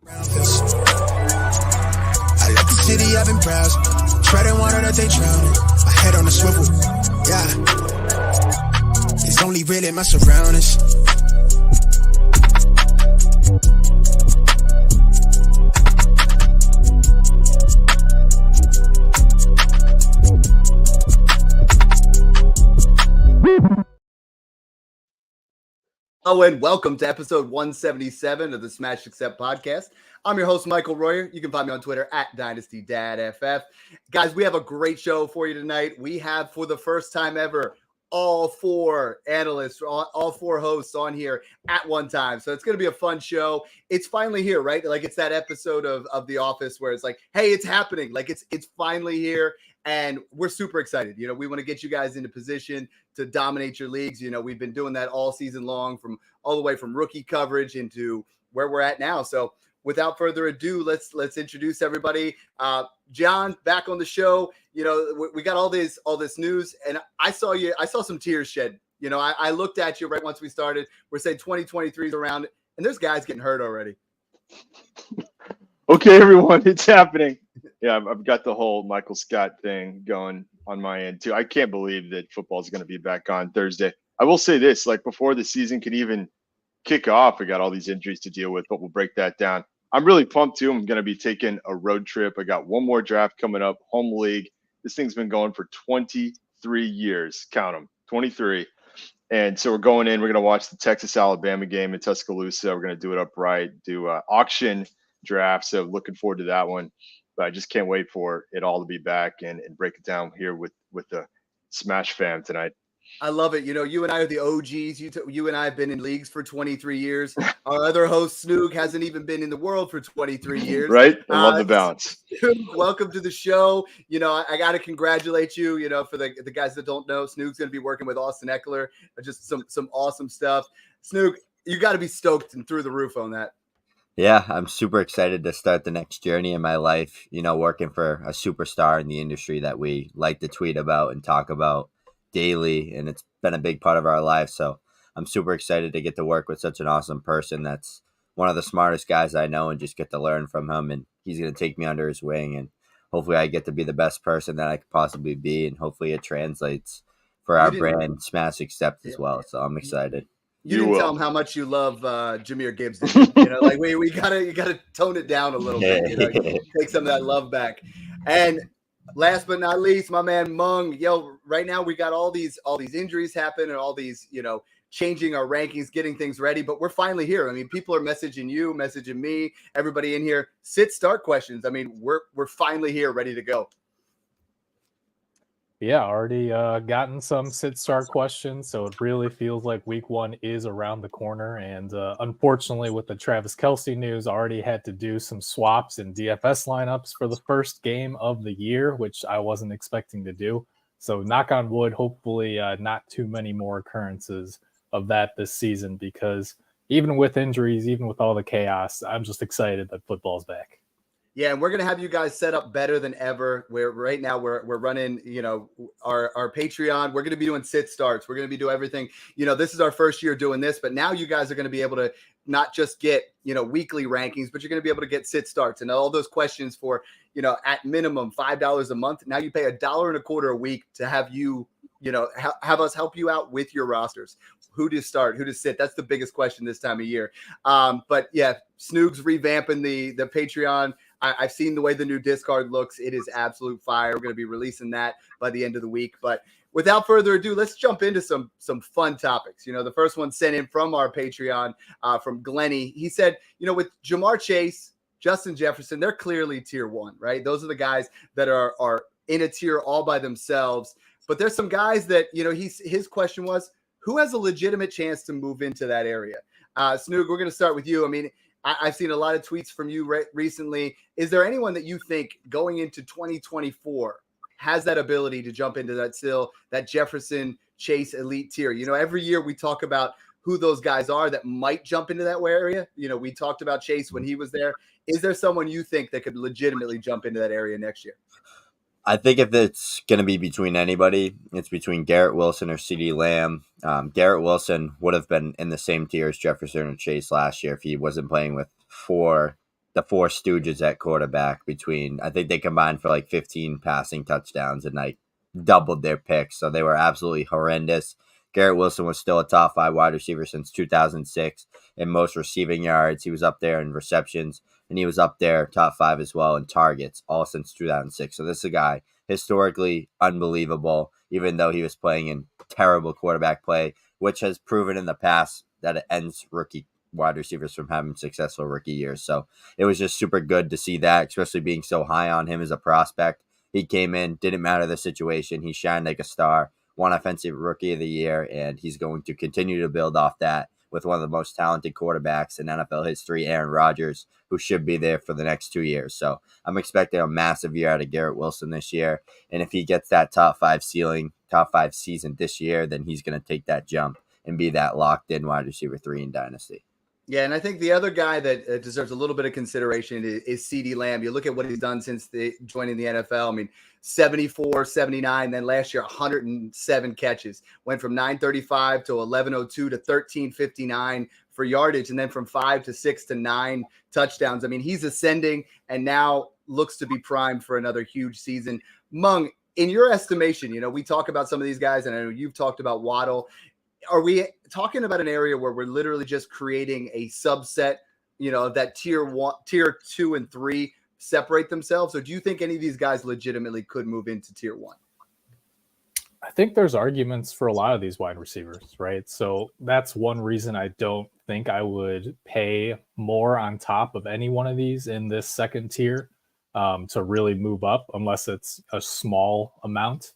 I left the city, I've been browsing, treading water that they drowning. My head on a swivel, yeah. It's only really my surroundings. Hello and welcome to episode 177 of the Smash Accept podcast. I'm your host, Michael Royer. You can find me on Twitter at DynastyDadFF. Guys, we have a great show for you tonight. We have, for the first time ever, all four analysts, all four hosts on here at one time. So it's going to be a fun show. It's finally here, right? Like it's that episode of The Office where it's like, hey, it's happening. Like it's finally here. And we're super excited. You know, we want to get you guys into position to dominate your leagues. You know, we've been doing that all season long, from all the way from rookie coverage into where we're at now. So without further ado, let's introduce everybody. John, back on the show. You know, we got all this news, and I saw some tears shed. You know, I looked at you right once we started. We're saying 2023 is around, and there's guys getting hurt already. Okay, everyone, it's happening. Yeah, I've got the whole Michael Scott thing going on my end too. I can't believe that football is going to be back on Thursday. I will say this, like before the season could even kick off, we got all these injuries to deal with, but we'll break that down. I'm really pumped too. I'm going to be taking a road trip. I got one more draft coming up, home league. This thing's been going for 23 years. Count them, 23. And so we're going in. We're going to watch the Texas-Alabama game in Tuscaloosa. We're going to do it upright, do auction draft. So looking forward to that one. But I just can't wait for it all to be back and break it down here with the Smash fam tonight. I love it. You know, you and I are the OGs. You and I have been in leagues for 23 years. Our other host, Snoog, hasn't even been in the world for 23 years. Right? I love the balance. Welcome to the show. You know, I got to congratulate you, you know, for the guys that don't know, Snoog's going to be working with Austin Ekeler. Just some awesome stuff. Snoog, you got to be stoked and through the roof on that. Yeah, I'm super excited to start the next journey in my life, you know, working for a superstar in the industry that we like to tweet about and talk about daily, and it's been a big part of our life. So I'm super excited to get to work with such an awesome person that's one of the smartest guys I know, and just get to learn from him. And he's going to take me under his wing, and hopefully I get to be the best person that I could possibly be, and hopefully it translates for our brand Smash Accept as well. So I'm excited. You didn't tell him how much you love Jahmyr Gibbs. You know, like you gotta tone it down a little bit. You know, take some of that love back. And last but not least, my man Mung. Yo, right now we got all these injuries happen and all these, you know, changing our rankings, getting things ready. But we're finally here. I mean, people are messaging you, messaging me, everybody in here. Start questions. I mean, we're finally here, ready to go. Yeah, already gotten some sit-start questions, so it really feels like week one is around the corner. And unfortunately, with the Travis Kelce news, I already had to do some swaps in DFS lineups for the first game of the year, which I wasn't expecting to do. So knock on wood, hopefully not too many more occurrences of that this season, because even with injuries, even with all the chaos, I'm just excited that football's back. Yeah, and we're gonna have you guys set up better than ever. Right now we're running, you know, our Patreon. We're gonna be doing sit starts. We're gonna be doing everything. You know, this is our first year doing this, but now you guys are gonna be able to not just get, you know, weekly rankings, but you're gonna be able to get sit starts and all those questions for, you know, at minimum $5 a month. Now you pay $1.25 a week to have you, you know, have us help you out with your rosters. Who to start, who to sit? That's the biggest question this time of year. But yeah, Snoog's revamping the Patreon. I've seen the way the new discard looks. It is absolute fire. We're going to be releasing that by the end of the week. But without further ado, let's jump into some fun topics. You know, the first one sent in from our Patreon from Glenny. He said, you know, with Ja'Marr Chase, Justin Jefferson, they're clearly tier one, right? Those are the guys that are in a tier all by themselves. But there's some guys that, you know, his question was, who has a legitimate chance to move into that area? Snoog, we're going to start with you. I mean, I've seen a lot of tweets from you recently. Is there anyone that you think going into 2024 has that ability to jump into that Jefferson Chase elite tier? You know, every year we talk about who those guys are that might jump into that area. You know, we talked about Chase when he was there. Is there someone you think that could legitimately jump into that area next year? I think if it's going to be between anybody, it's between Garrett Wilson or CeeDee Lamb. Garrett Wilson would have been in the same tier as Jefferson or Chase last year if he wasn't playing with four the four stooges at quarterback between, I think they combined for like 15 passing touchdowns and like doubled their picks. So they were absolutely horrendous. Garrett Wilson was still a top 5 wide receiver since 2006 in most receiving yards. He was up there in receptions, and he was up there top 5 as well in targets, all since 2006. So this is a guy historically unbelievable, even though he was playing in terrible quarterback play, which has proven in the past that it ends rookie wide receivers from having successful rookie years. So it was just super good to see that, especially being so high on him as a prospect. He came in, didn't matter the situation. He shined like a star, won Offensive Rookie of the Year, and he's going to continue to build off that with one of the most talented quarterbacks in NFL history, Aaron Rodgers, who should be there for the next 2 years. So I'm expecting a massive year out of Garrett Wilson this year. And if he gets that top 5 ceiling, top 5 season this year, then he's going to take that jump and be that locked in wide receiver 3 in Dynasty. Yeah, and I think the other guy that deserves a little bit of consideration is CeeDee Lamb. You look at what he's done since joining the NFL. I mean, 74, 79, then last year 107 catches. Went from 935 to 1102 to 1359 for yardage, and then from 5 to 6 to 9 touchdowns. I mean, he's ascending and now looks to be primed for another huge season. Mung, in your estimation, we talk about some of these guys, and I know you've talked about Waddle. Are we talking about an area where we're literally just creating a subset, that tier 1, tier 2, and 3 separate themselves? Or do you think any of these guys legitimately could move into tier 1? I think there's arguments for a lot of these wide receivers, right? So that's one reason I don't think I would pay more on top of any one of these in this second tier to really move up, unless it's a small amount.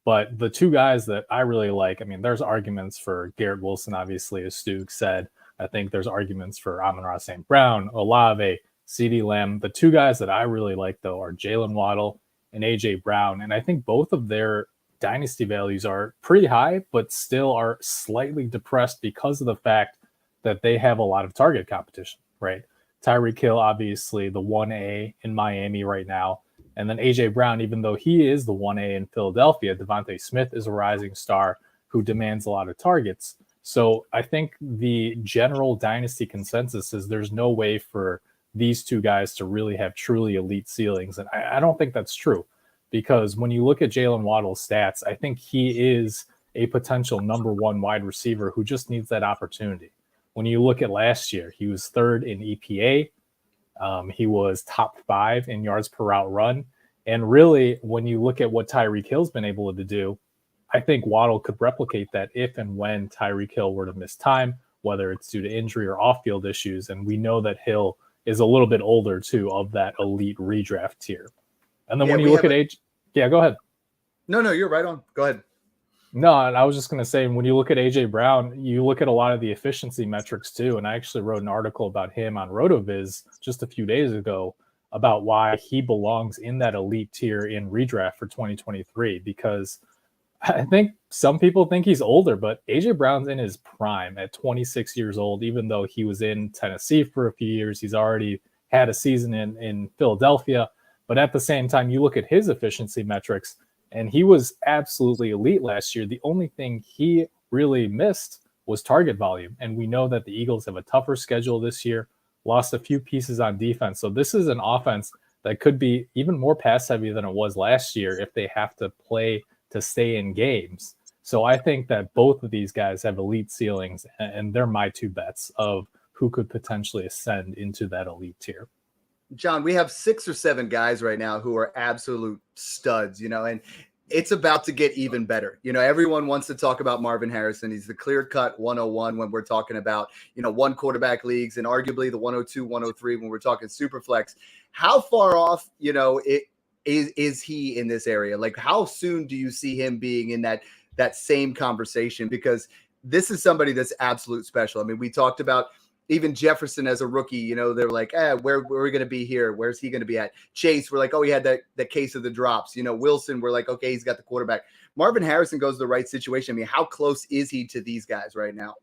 But the two guys that I really like, I mean, there's arguments for Garrett Wilson, obviously, as Stu said. I think there's arguments for Amon-Ra St. Brown, Olave, CeeDee Lamb. The two guys that I really like, though, are Jalen Waddle and A.J. Brown. And I think both of their dynasty values are pretty high, but still are slightly depressed because of the fact that they have a lot of target competition, right? Tyreek Hill, obviously, the 1A in Miami right now. And then A.J. Brown, even though he is the 1A in Philadelphia, Devontae Smith is a rising star who demands a lot of targets. So I think the general dynasty consensus is there's no way for these two guys to really have truly elite ceilings. And I don't think that's true, because when you look at Jalen Waddle's stats, I think he is a potential number 1 wide receiver who just needs that opportunity. When you look at last year, he was 3rd in EPA. He was top 5 in yards per route run. And really, when you look at what Tyreek Hill's been able to do, I think Waddle could replicate that if and when Tyreek Hill were to miss time, whether it's due to injury or off-field issues. And we know that Hill is a little bit older, too, of that elite redraft tier. And then when you look at age... Yeah, go ahead. No, you're right on. Go ahead. No, and I was just going to say, when you look at A.J. Brown, you look at a lot of the efficiency metrics too. And I actually wrote an article about him on RotoViz just a few days ago about why he belongs in that elite tier in redraft for 2023. Because I think some people think he's older, but A.J. Brown's in his prime at 26 years old. Even though he was in Tennessee for a few years, he's already had a season in Philadelphia. But at the same time, you look at his efficiency metrics, and he was absolutely elite last year. The only thing he really missed was target volume. And we know that the Eagles have a tougher schedule this year, lost a few pieces on defense. So this is an offense that could be even more pass heavy than it was last year if they have to play to stay in games. So I think that both of these guys have elite ceilings, and they're my 2 bets of who could potentially ascend into that elite tier. John, we have 6 or 7 guys right now who are absolute studs, and it's about to get even better. Everyone wants to talk about Marvin Harrison. He's the clear-cut 101 when we're talking about, 1 quarterback leagues, and arguably the 102, 103 when we're talking super flex. How far off, is he in this area? Like, how soon do you see him being in that same conversation? Because this is somebody that's absolute special. I mean, we talked about even Jefferson as a rookie, they're like, where are we going to be here? Where's he going to be at? Chase, we're like, oh, he had that case of the drops. Wilson, we're like, okay, he's got the quarterback. Marvin Harrison goes to the right situation. I mean, how close is he to these guys right now?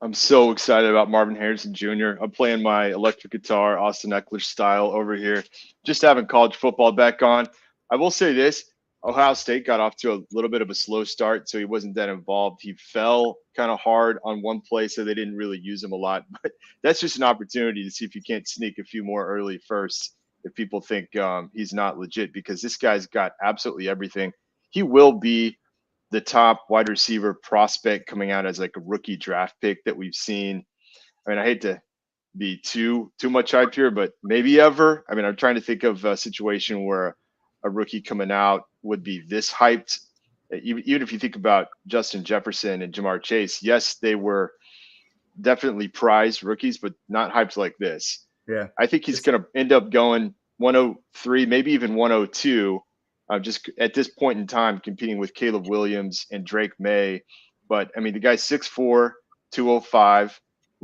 I'm so excited about Marvin Harrison Jr. I'm playing my electric guitar, Austin Eckler style over here, just having college football back on. I will say this. Ohio State got off to a little bit of a slow start, so he wasn't that involved. He fell kind of hard on one play, so they didn't really use him a lot. But that's just an opportunity to see if you can't sneak a few more early firsts if people think he's not legit, because this guy's got absolutely everything. He will be the top wide receiver prospect coming out as like a rookie draft pick that we've seen. I mean, I hate to be too much hype here, but maybe ever. I mean, I'm trying to think of a situation where a rookie coming out would be this hyped. Even if you think about Justin Jefferson and Jamar Chase, yes, they were definitely prized rookies, but not hyped like this. Yeah. I think he's going to end up going 103, maybe even 102, just at this point in time, competing with Caleb Williams and Drake May. But I mean, the guy's 6'4", 205.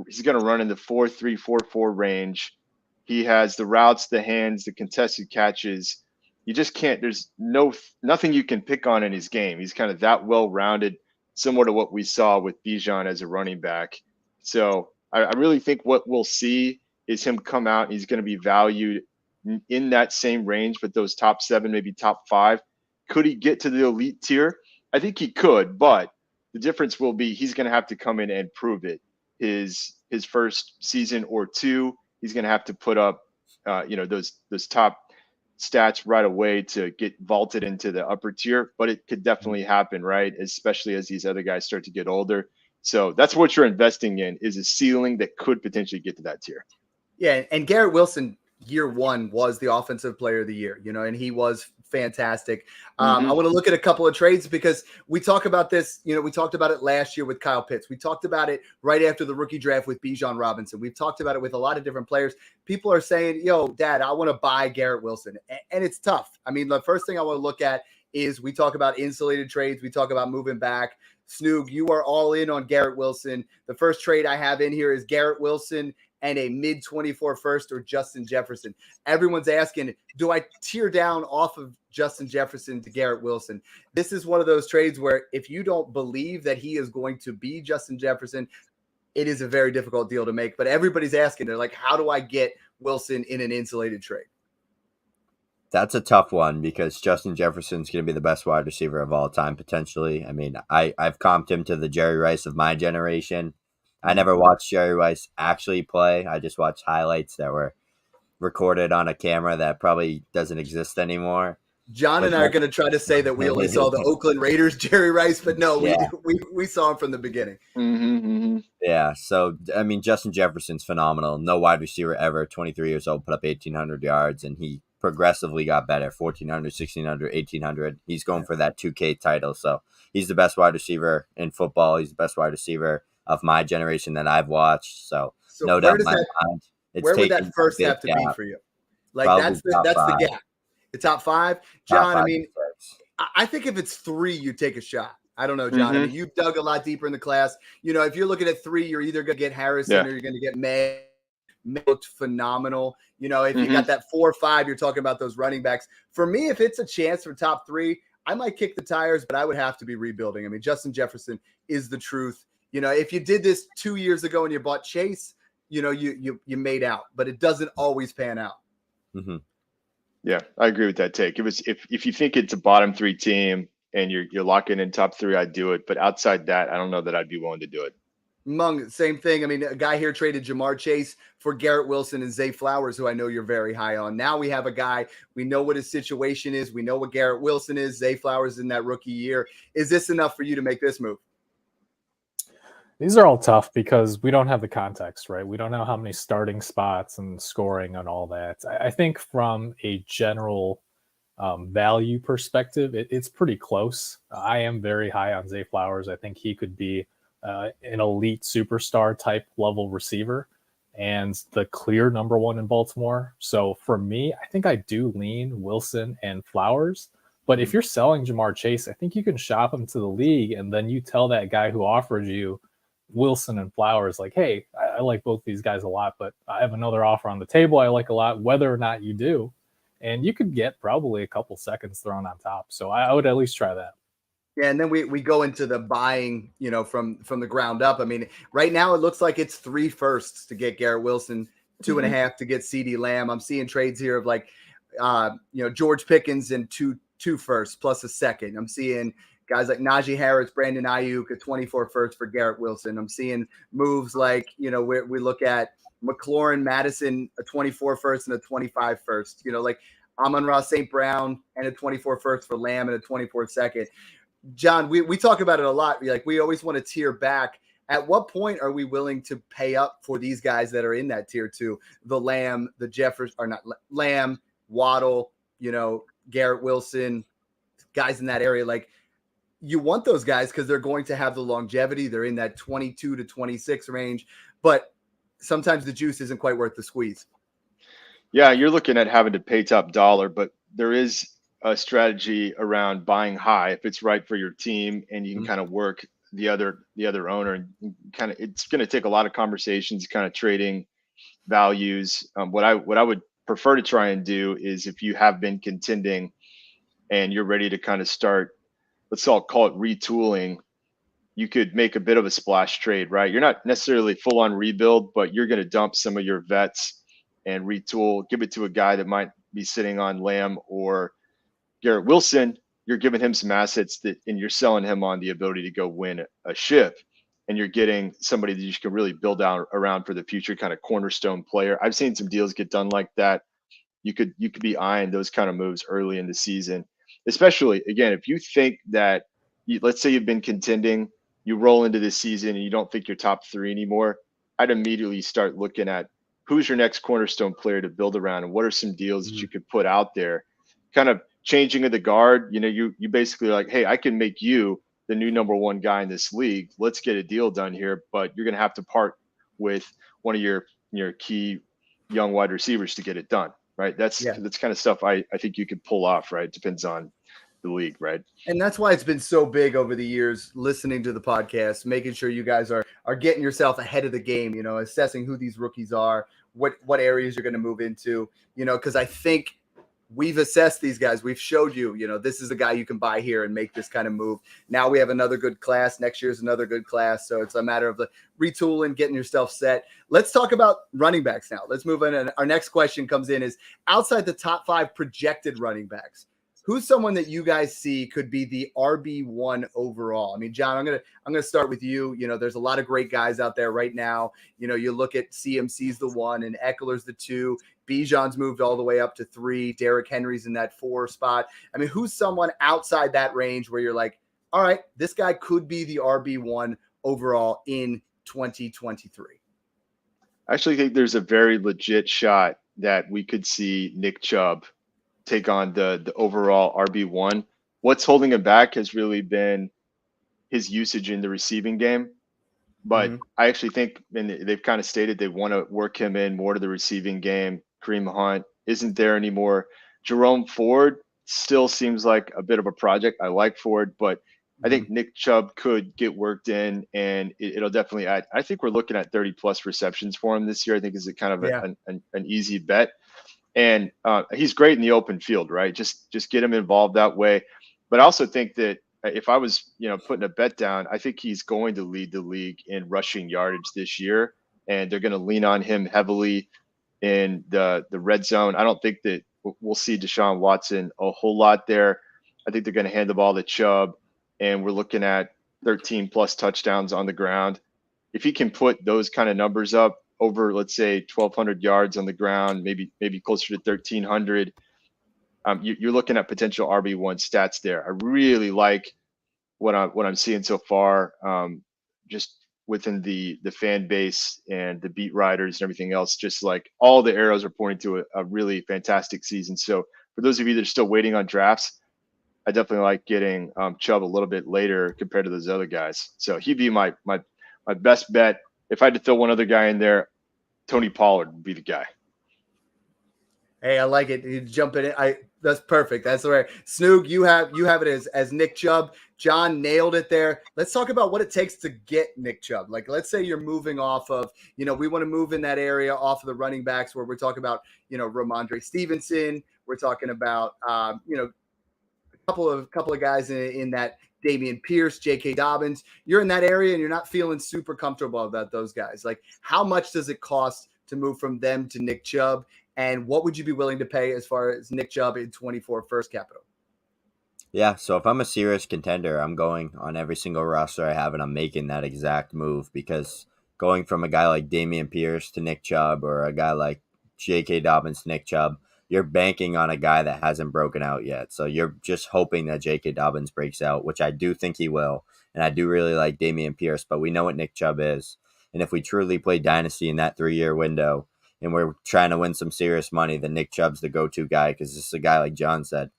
He's going to run in the 4.3, 4.4 range. He has the routes, the hands, the contested catches. You just can't, there's nothing you can pick on in his game. He's kind of that well-rounded, similar to what we saw with Bijan as a running back. So I really think what we'll see is him come out. He's going to be valued in that same range, but those top 7, maybe top 5. Could he get to the elite tier? I think he could, but the difference will be he's going to have to come in and prove it. His first season or two, he's going to have to put up, those top stats right away to get vaulted into the upper tier, but it could definitely happen, right? Especially as these other guys start to get older. So that's what you're investing in, is a ceiling that could potentially get to that tier. Yeah, and Garrett Wilson, year one, was the offensive player of the year, and he was fantastic. I want to look at a couple of trades because we talk about this, we talked about it last year with Kyle Pitts. We talked about it right after the rookie draft with Bijan Robinson. We've talked about it with a lot of different players. People are saying, yo, Dad, I want to buy Garrett Wilson. And it's tough. I mean, the first thing I want to look at is we talk about insulated trades. We talk about moving back. Snoog, you are all in on Garrett Wilson. The first trade I have in here is Garrett Wilson and a mid-24 first or Justin Jefferson. Everyone's asking, do I tear down off of Justin Jefferson to Garrett Wilson? This is one of those trades where if you don't believe that he is going to be Justin Jefferson, it is a very difficult deal to make. But everybody's asking, they're like, how do I get Wilson in an insulated trade? That's a tough one because Justin Jefferson's going to be the best wide receiver of all time, potentially. I mean, I've comped him to the Jerry Rice of my generation. I never watched Jerry Rice actually play. I just watched highlights that were recorded on a camera that probably doesn't exist anymore. John and I are going to try to say that we only saw the Oakland Raiders Jerry Rice, but no, we saw him from the beginning. Yeah, so, I mean, Justin Jefferson's phenomenal. No wide receiver ever, 23 years old, put up 1,800 yards, and he progressively got better, 1,400, 1,600, 1,800. He's going for that 2K title, so he's the best wide receiver in football. He's the best wide receiver of my generation that I've watched. So no doubt in my mind. Where would that first have to be for you? Like that's the gap. The top 5? John, I mean, I think if it's 3, you take a shot. I don't know, John. I mean, you've dug a lot deeper in the class. If you're looking at 3, you're either going to get Harrison or you're going to get May. May looked phenomenal. If you got that 4 or 5, you're talking about those running backs. For me, if it's a chance for top 3, I might kick the tires, but I would have to be rebuilding. I mean, Justin Jefferson is the truth. If you did this 2 years ago and you bought Chase, you made out, but it doesn't always pan out. Yeah, I agree with that take. If you think it's a bottom 3 team and you're locking in top 3, I'd do it. But outside that, I don't know that I'd be willing to do it. Mung, same thing. I mean, a guy here traded Jamar Chase for Garrett Wilson and Zay Flowers, who I know you're very high on. Now we have a guy, we know what his situation is. We know what Garrett Wilson is. Zay Flowers in that rookie year. Is this enough for you to make this move? These are all tough because we don't have the context, right? We don't know how many starting spots and scoring and all that. I think from a general value perspective, it's pretty close. I am very high on Zay Flowers. I think he could be an elite superstar type level receiver and the clear number 1 in Baltimore. So for me, I think I do lean Wilson and Flowers. But if you're selling Jamar Chase, I think you can shop him to the league and then you tell that guy who offers you Wilson and Flowers, like, hey, I like both these guys a lot, but I have another offer on the table I like a lot, whether or not you do. And you could get probably a couple seconds thrown on top. So I would at least try that. Yeah, and then we go into the buying, from the ground up. I mean, right now it looks like it's 3 firsts to get Garrett Wilson, 2.5 to get CeeDee Lamb. I'm seeing trades here of like, George Pickens and 2 2 firsts plus a second. I'm seeing guys like Najee Harris, Brandon Ayuk, a 24 first for Garrett Wilson. I'm seeing moves like, we look at McLaurin Madison, a 24 first and a 25 first, like Amon-Ra St. Brown and a 24 first for Lamb and a 24 second. John, we talk about it a lot. We always want to tier back. At what point are we willing to pay up for these guys that are in that tier 2? The Lamb, the Jefferson, or not Lamb, Waddle, Garrett Wilson, guys in that area. You want those guys because they're going to have the longevity. They're in that 22 to 26 range, but sometimes the juice isn't quite worth the squeeze. Yeah, you're looking at having to pay top dollar, but there is a strategy around buying high if it's right for your team, and you can kind of work the other owner, and kind of, it's going to take a lot of conversations, kind of trading values. What I would prefer to try and do is, if you have been contending and you're ready to kind of start, let's all call it retooling, you could make a bit of a splash trade, right? You're not necessarily full on rebuild, but you're going to dump some of your vets and retool, give it to a guy that might be sitting on Lamb or Garrett Wilson. You're giving him some assets and you're selling him on the ability to go win a ship, and you're getting somebody that you can really build out around for the future, kind of cornerstone player. I've seen some deals get done like that. You could be eyeing those kind of moves early in the season, especially, again, if you think that let's say you've been contending, you roll into this season and you don't think you're top 3 anymore. I'd immediately start looking at who's your next cornerstone player to build around, and what are some deals that you could put out there, kind of changing of the guard. You basically are like, hey, I can make you the new number 1 guy in this league. Let's get a deal done here, but you're going to have to part with one of your key young wide receivers to get it done, right? That's kind of stuff I think you could pull off, right? Depends on the league, right? And that's why it's been so big over the years, listening to the podcast, making sure you guys are getting yourself ahead of the game, assessing who these rookies are, what areas you're going to move into, because I think we've assessed these guys. We've showed you, this is a guy you can buy here and make this kind of move. Now we have another good class. Next year's another good class. So it's a matter of the retooling, getting yourself set. Let's talk about running backs now. Let's move on. And our next question comes in is, outside the top 5 projected running backs, who's someone that you guys see could be the RB1 overall? I mean, John, I'm gonna start with you. There's a lot of great guys out there right now. You look at CMC's the 1 and Eckler's the 2. Bijan's moved all the way up to 3. Derrick Henry's in that 4 spot. I mean, who's someone outside that range where you're like, all right, this guy could be the RB1 overall in 2023? I actually think there's a very legit shot that we could see Nick Chubb take on the overall RB1. What's holding him back has really been his usage in the receiving game. But I actually think, and they've kind of stated they want to work him in more to the receiving game. Kareem Hunt isn't there anymore. Jerome Ford still seems like a bit of a project. I like Ford, but I think Nick Chubb could get worked in, and it'll definitely add. I think we're looking at 30+ receptions for him this year. I think is kind of an easy bet. And he's great in the open field, right? Just get him involved that way. But I also think that if I was, putting a bet down, I think he's going to lead the league in rushing yardage this year, and they're going to lean on him heavily in the red zone. I don't think that we'll see Deshaun Watson a whole lot there. I think they're going to hand the ball to Chubb, and we're looking at 13+ touchdowns on the ground. If he can put those kind of numbers up over, let's say, 1,200 yards on the ground, maybe closer to 1,300, you're looking at potential RB1 stats there. I really like what I'm seeing so far, just within the fan base and the beat writers and everything else. Just like all the arrows are pointing to a really fantastic season. So for those of you that are still waiting on drafts, I definitely like getting Chubb a little bit later compared to those other guys. So he'd be my best bet. If I had to throw one other guy in there, Tony Pollard would be the guy. Hey, I like it. You jump in. That's perfect. That's all right. Snoog, you have it as Nick Chubb. John nailed it there. Let's talk about what it takes to get Nick Chubb. Like, let's say you're moving off of, we want to move in that area off of the running backs where we're talking about, Ramondre Stevenson. We're talking about, a couple of guys in that, Dameon Pierce, J.K. Dobbins. You're in that area and you're not feeling super comfortable about those guys. Like, how much does it cost to move from them to Nick Chubb? And what would you be willing to pay as far as Nick Chubb in 24 first capital? Yeah, so if I'm a serious contender, I'm going on every single roster I have, and I'm making that exact move because going from a guy like Damian Pierce to Nick Chubb or a guy like J.K. Dobbins to Nick Chubb, you're banking on a guy that hasn't broken out yet. So you're just hoping that J.K. Dobbins breaks out, which I do think he will. And I do really like Damian Pierce, but we know what Nick Chubb is. And if we truly play Dynasty in that 3-year window and we're trying to win some serious money, then Nick Chubb's the go-to guy because this is a guy, like John said,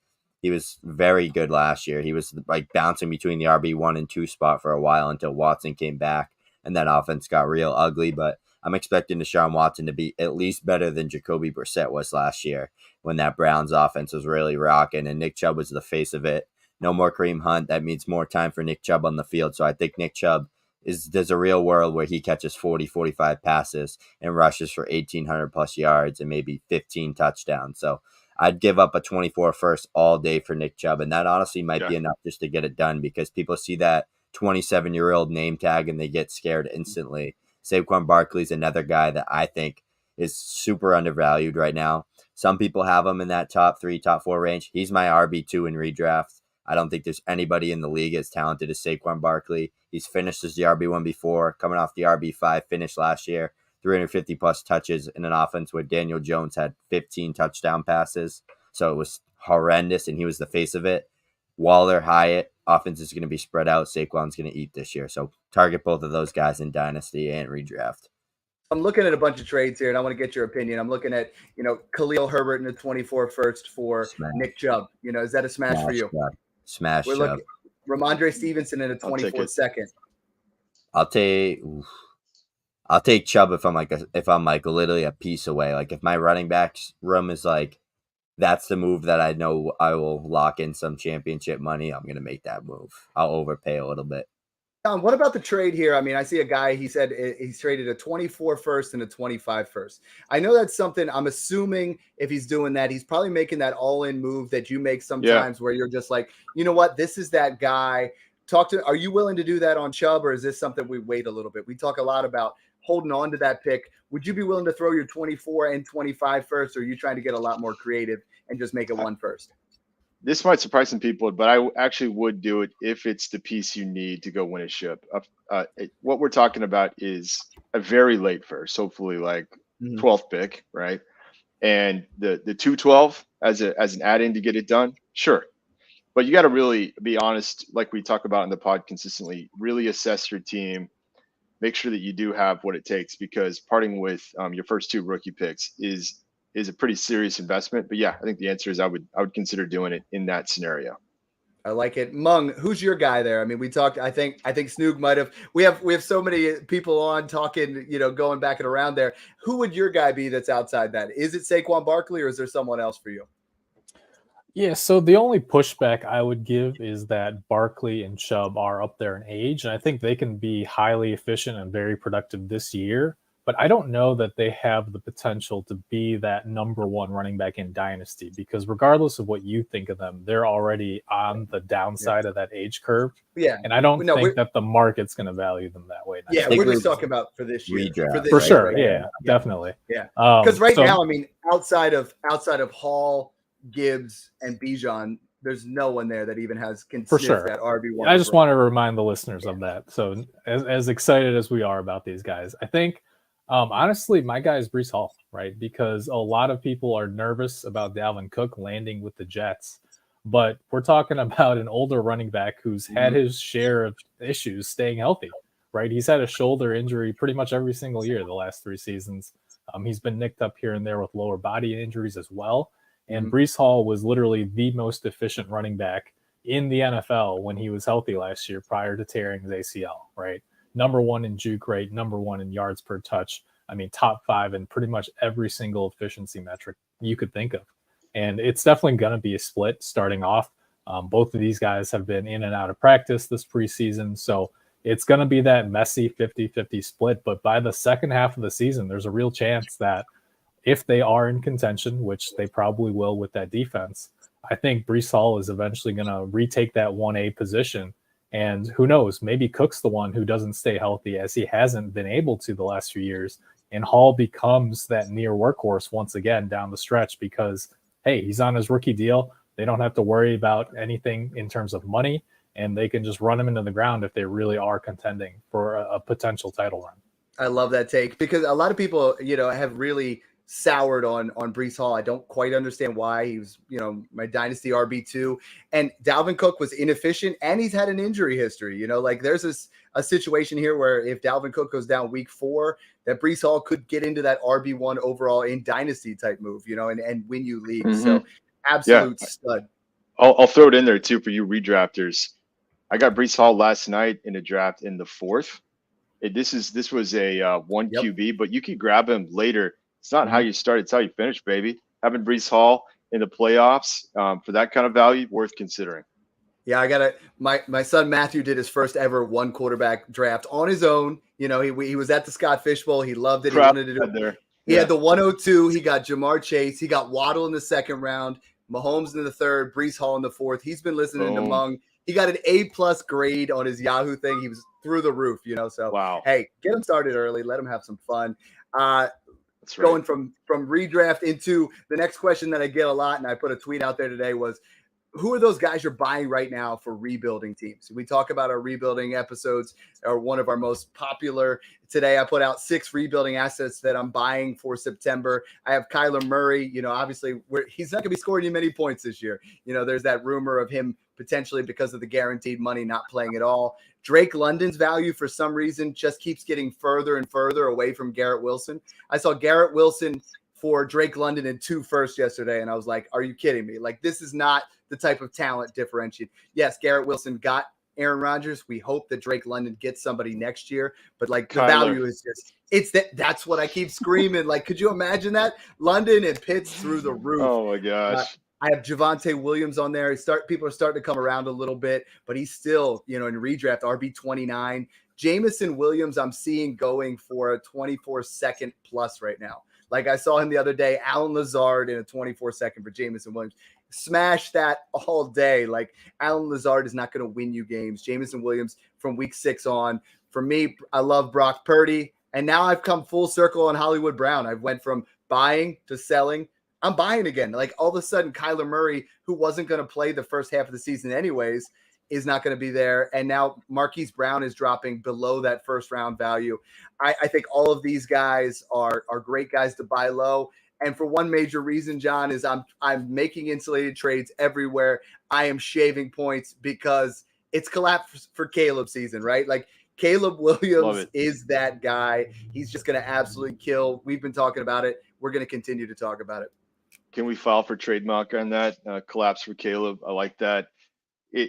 he was very good last year. He was like bouncing between the RB1 and 2 spot for a while until Watson came back and that offense got real ugly. But I'm expecting Deshaun Watson to be at least better than Jacoby Brissett was last year when that Browns offense was really rocking and Nick Chubb was the face of it. No more Kareem Hunt. That means more time for Nick Chubb on the field. So I think Nick Chubb there's a real world where he catches 40, 45 passes and rushes for 1,800 plus yards and maybe 15 touchdowns. So I'd give up a 24 first all day for Nick Chubb. And that honestly might be enough just to get it done because people see that 27-year-old name tag and they get scared instantly. Saquon Barkley's another guy that I think is super undervalued right now. Some people have him in that top 3, top 4 range. He's my RB2 in redraft. I don't think there's anybody in the league as talented as Saquon Barkley. He's finished as the RB1 before, coming off the RB5 finish last year. 350 plus touches in an offense where Daniel Jones had 15 touchdown passes. So it was horrendous, and he was the face of it. Waller, Hyatt, offense is going to be spread out. Saquon's going to eat this year. So target both of those guys in Dynasty and redraft. I'm looking at a bunch of trades here, and I want to get your opinion. I'm looking at, Khalil Herbert in the 24 first for Nick Chubb. Is that a smash for you? Smash. We're looking Ramondre Stevenson in a 24 second. I'll take Chubb if I'm like literally a piece away. Like if my running back's room is like that's the move that I know I will lock in some championship money, I'm gonna make that move. I'll overpay a little bit. What about the trade here? I mean, I see a guy, he said he's traded a 24 first and a 25 first. I know that's something I'm assuming if he's doing that, he's probably making that all-in move that you make sometimes where you're just like, you know what, this is that guy. Are you willing to do that on Chubb, or is this something we wait a little bit? We talk a lot about holding on to that pick. Would you be willing to throw your 24 and 25 first, or are you trying to get a lot more creative and just make it 1 first? This might surprise some people, but I actually would do it if it's the piece you need to go win a ship. What we're talking about is a very late first, hopefully like 12th pick, right? And the 212 as an add-in to get it done, sure. But you got to really be honest, like we talk about in the pod consistently, really assess your team, make sure that you do have what it takes, because parting with your first 2 rookie picks is a pretty serious investment. But yeah, I think the answer is I would consider doing it in that scenario. I like it. Mung, who's your guy there? I mean, we talked, I think Snoog might have, we have so many people on talking, going back and around there. Who would your guy be that's outside that? Is it Saquon Barkley, or is there someone else for you? Yeah, so the only pushback I would give is that Barkley and Chubb are up there in age, and I think they can be highly efficient and very productive this year. But I don't know that they have the potential to be that number 1 running back in Dynasty, because regardless of what you think of them, they're already on the downside of that age curve. Yeah. And I don't think that the market's going to value them that way. Yeah, we're just talking about for this year. For sure. Right? Yeah, definitely. Yeah. Because now, I mean, outside of Hall, Gibbs, and Bijan, there's no one there that even has considered that RB1. I just want to remind the listeners of that. So as excited as we are about these guys, I think honestly, my guy is Breece Hall, right? Because a lot of people are nervous about Dalvin Cook landing with the Jets. But we're talking about an older running back who's had his share of issues staying healthy, right? He's had a shoulder injury pretty much every single year the last 3 seasons. He's been nicked up here and there with lower body injuries as well. And Breece Hall was literally the most efficient running back in the NFL when he was healthy last year prior to tearing his ACL, right? Number 1 in juke rate, number 1 in yards per touch. I mean, top 5 in pretty much every single efficiency metric you could think of. And it's definitely going to be a split starting off. Both of these guys have been in and out of practice this preseason. So it's going to be that messy 50-50 split. But by the second half of the season, there's a real chance that if they are in contention, which they probably will with that defense, I think Breece Hall is eventually going to retake that 1A position. And who knows, maybe Cook's the one who doesn't stay healthy, as he hasn't been able to the last few years. And Hall becomes that near workhorse once again down the stretch because, hey, he's on his rookie deal. They don't have to worry about anything in terms of money, and they can just run them into the ground if they really are contending for a potential title run. I love that take because a lot of people, have really soured on Breece Hall. I don't quite understand why. He was, my dynasty RB2, and Dalvin Cook was inefficient, and he's had an injury history. Like there's a situation here where if Dalvin Cook goes down week 4, that Breece Hall could get into that RB1 overall in dynasty type move, and win you leagues. So absolute stud. I'll throw it in there too for you redrafters. I got Breece Hall last night in a draft in the 4th. This was a 1 QB, but you could grab him later. It's not how you start; it's how you finish, baby. Having Breece Hall in the playoffs for that kind of value, worth considering. Yeah, I got it. My son Matthew did his first ever 1 quarterback draft on his own. He was at the Scott Fish Bowl. He loved it. He wanted to do it there. He had the 102. He got Jamar Chase. He got Waddle in the 2nd round. Mahomes in the 3rd. Breece Hall in the 4th. He's been listening to Mung. He got an A+ grade on his Yahoo thing. He was through the roof, So wow. Hey, get him started early. Let him have some fun. That's right. Going from redraft into the next question that I get a lot, and I put a tweet out there today was, who are those guys you're buying right now for rebuilding teams? We talk about our rebuilding episodes are one of our most popular. Today, I put out 6 rebuilding assets that I'm buying for September. I have Kyler Murray. Obviously, he's not going to be scoring you many points this year. There's that rumor of him potentially because of the guaranteed money not playing at all. Drake London's value for some reason just keeps getting further and further away from Garrett Wilson. I saw Garrett Wilson for Drake London in 2 firsts yesterday, and I was like, are you kidding me? Like, this is not the type of talent differentiate. Yes, Garrett Wilson got Aaron Rodgers. We hope that Drake London gets somebody next year, but like the value is just that's what I keep screaming. Like, could you imagine that? London and Pitts through the roof. Oh my gosh. I have Javonte Williams on there. People are starting to come around a little bit, but he's still, in redraft RB29. Jameson Williams, I'm seeing going for a 24-second plus right now. Like I saw him the other day, Alan Lazard in a 24-second for Jameson Williams. Smash that all day. Like Alan Lazard is not going to win you games. Jameson Williams from week 6 on. For me, I love Brock Purdy. And now I've come full circle on Hollywood Brown. I've went from buying to selling. I'm buying again. Like all of a sudden, Kyler Murray, who wasn't going to play the first half of the season anyways, is not going to be there. And now Marquise Brown is dropping below that 1st round value. I think all of these guys are great guys to buy low. And for one major reason, John, is I'm making insulated trades everywhere. I am shaving points because it's collapse for Caleb season, right? Like Caleb Williams is that guy. He's just going to absolutely kill. We've been talking about it. We're going to continue to talk about it. Can we file for trademark on that? Collapse for Caleb. I like that.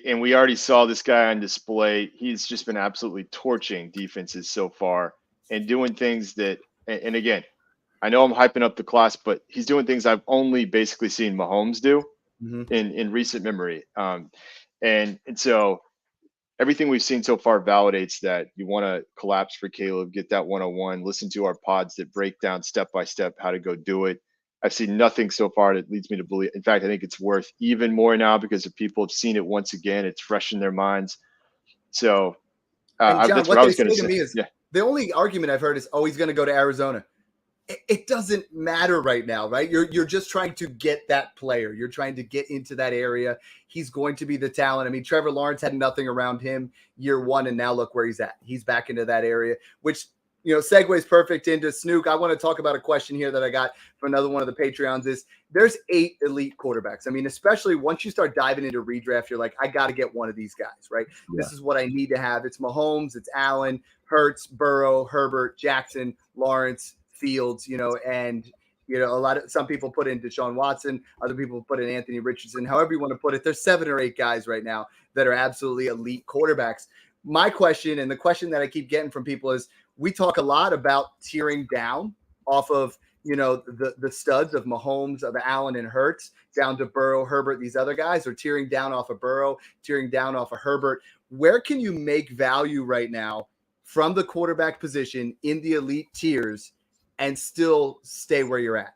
And we already saw this guy on display. He's just been absolutely torching defenses so far and doing things that, and again, I know I'm hyping up the class, but he's doing things I've only basically seen Mahomes do in recent memory. And so everything we've seen so far validates that you want to collapse for Caleb, get that 101, listen to our pods that break down step-by-step how to go do it. I've seen nothing so far that leads me to believe. In fact, I think it's worth even more now because if people have seen it once again, it's fresh in their minds. So John, that's what I was going to say. Me is, the only argument I've heard is, he's going to go to Arizona. It doesn't matter right now, right? You're just trying to get that player. You're trying to get into that area. He's going to be the talent. I mean, Trevor Lawrence had nothing around him year 1, and now look where he's at. He's back into that area, which segues perfect into Snook. I want to talk about a question here that I got from another one of the Patreons is there's 8 elite quarterbacks. I mean, especially once you start diving into redraft, you're like, I got to get one of these guys, right? Yeah. This is what I need to have. It's Mahomes, it's Allen, Hurts, Burrow, Herbert, Jackson, Lawrence, Fields, and some people put in Deshaun Watson, other people put in Anthony Richardson, however you want to put it. There's 7 or 8 guys right now that are absolutely elite quarterbacks. My question, and the question that I keep getting from people is, we talk a lot about tearing down off of, the studs of Mahomes, of Allen and Hurts down to Burrow, Herbert, these other guys, or tearing down off of Burrow, tearing down off of Herbert. Where can you make value right now from the quarterback position in the elite tiers and still stay where you're at?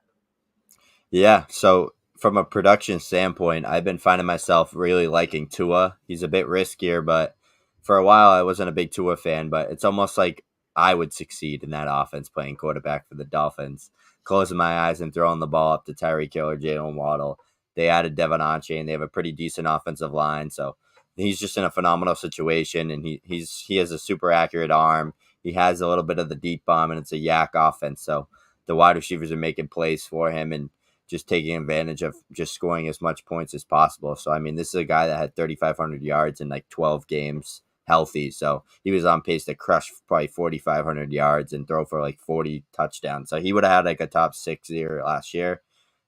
Yeah. So from a production standpoint, I've been finding myself really liking Tua. He's a bit riskier, but for a while I wasn't a big Tua fan, but it's almost like I would succeed in that offense playing quarterback for the Dolphins, closing my eyes and throwing the ball up to Tyreek Hill or Jalen Waddle. They added Devon Achane, and they have a pretty decent offensive line. So he's just in a phenomenal situation, and he has a super accurate arm. He has a little bit of the deep bomb, and it's a yak offense. So the wide receivers are making plays for him and just taking advantage of just scoring as much points as possible. So, I mean, this is a guy that had 3,500 yards in like 12 games healthy. So he was on pace to crush probably 4,500 yards and throw for like 40 touchdowns. So he would have had like a top 6 year last year.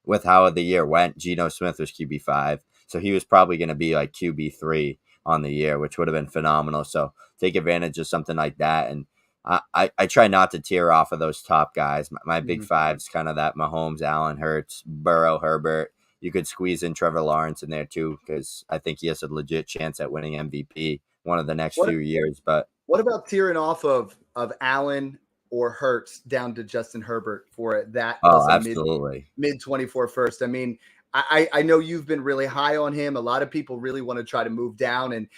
With how the year went, Geno Smith was QB5. So he was probably going to be like QB3 on the year, which would have been phenomenal. So take advantage of something like that. And I try not to tear off of those top guys. My big five's kind of that Mahomes, Allen, Hurts, Burrow, Herbert. You could squeeze in Trevor Lawrence in there too, because I think he has a legit chance at winning MVP one of the next few years. But what about tearing off of Allen or Hurts down to Justin Herbert for that? Absolutely. Mid 24 first. I mean, I know you've been really high on him. A lot of people really want to try to move down. And,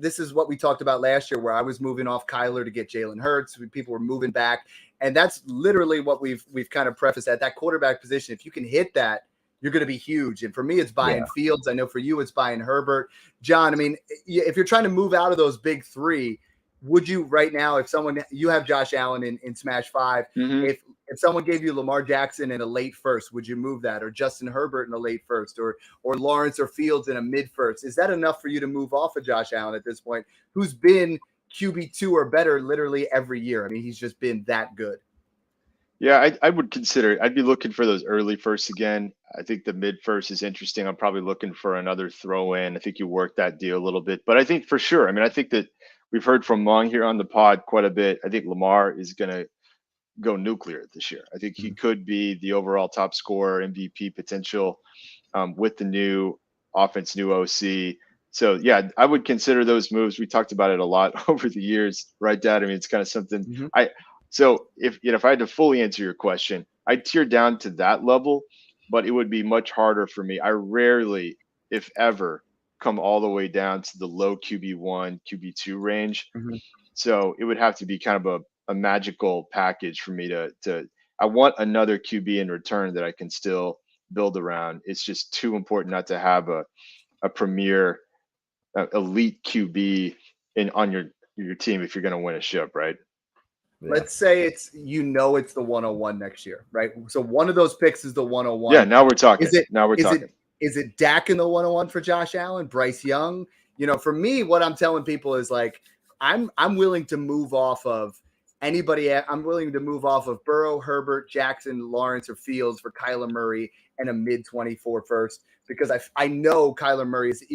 this is what we talked about last year, where I was moving off Kyler to get Jalen Hurts. People were moving back. And that's literally what we've kind of prefaced at that quarterback position. If you can hit that, you're going to be huge. And for me, it's buying Fields. I know for you, it's buying Herbert. John, I mean, if you're trying to move out of those big three, would you right now, if you have Josh Allen in Smash 5, if someone gave you Lamar Jackson in a late first, would you move that? Or Justin Herbert in a late first, or Lawrence or Fields in a mid first? Is that enough for you to move off of Josh Allen at this point, who's been QB2 or better literally every year? I mean, he's just been that good. Yeah, I would consider it. I'd be looking for those early firsts again. I think the mid first is interesting. I'm probably looking for another throw in. I think you work that deal a little bit. But I think for sure, I mean, I think that we've heard from Mung here on the pod quite a bit. I think Lamar is going to go nuclear this year. I think he could be the overall top scorer, MVP potential with the new offense, new OC. So, yeah, I would consider those moves. We talked about it a lot over the years, right, Dad? I mean, it's kind of something So if I had to fully answer your question, I'd tear down to that level, but it would be much harder for me. I rarely, if ever, come all the way down to the low QB1, QB2 range. So it would have to be kind of a magical package for me to I want another QB in return that I can still build around. It's just too important not to have a premier elite QB on your team if you're going to win a ship, right? Yeah. Let's say it's the 101 next year, right? So one of those picks is the 101. Yeah, now we're talking. Is it Dak in the 101 for Josh Allen, Bryce Young? For me, what I'm telling people is like I'm willing to move off of anybody. I'm willing to move off of Burrow, Herbert, Jackson, Lawrence, or Fields for Kyler Murray and a mid 24 first, because I know Kyler Murray is.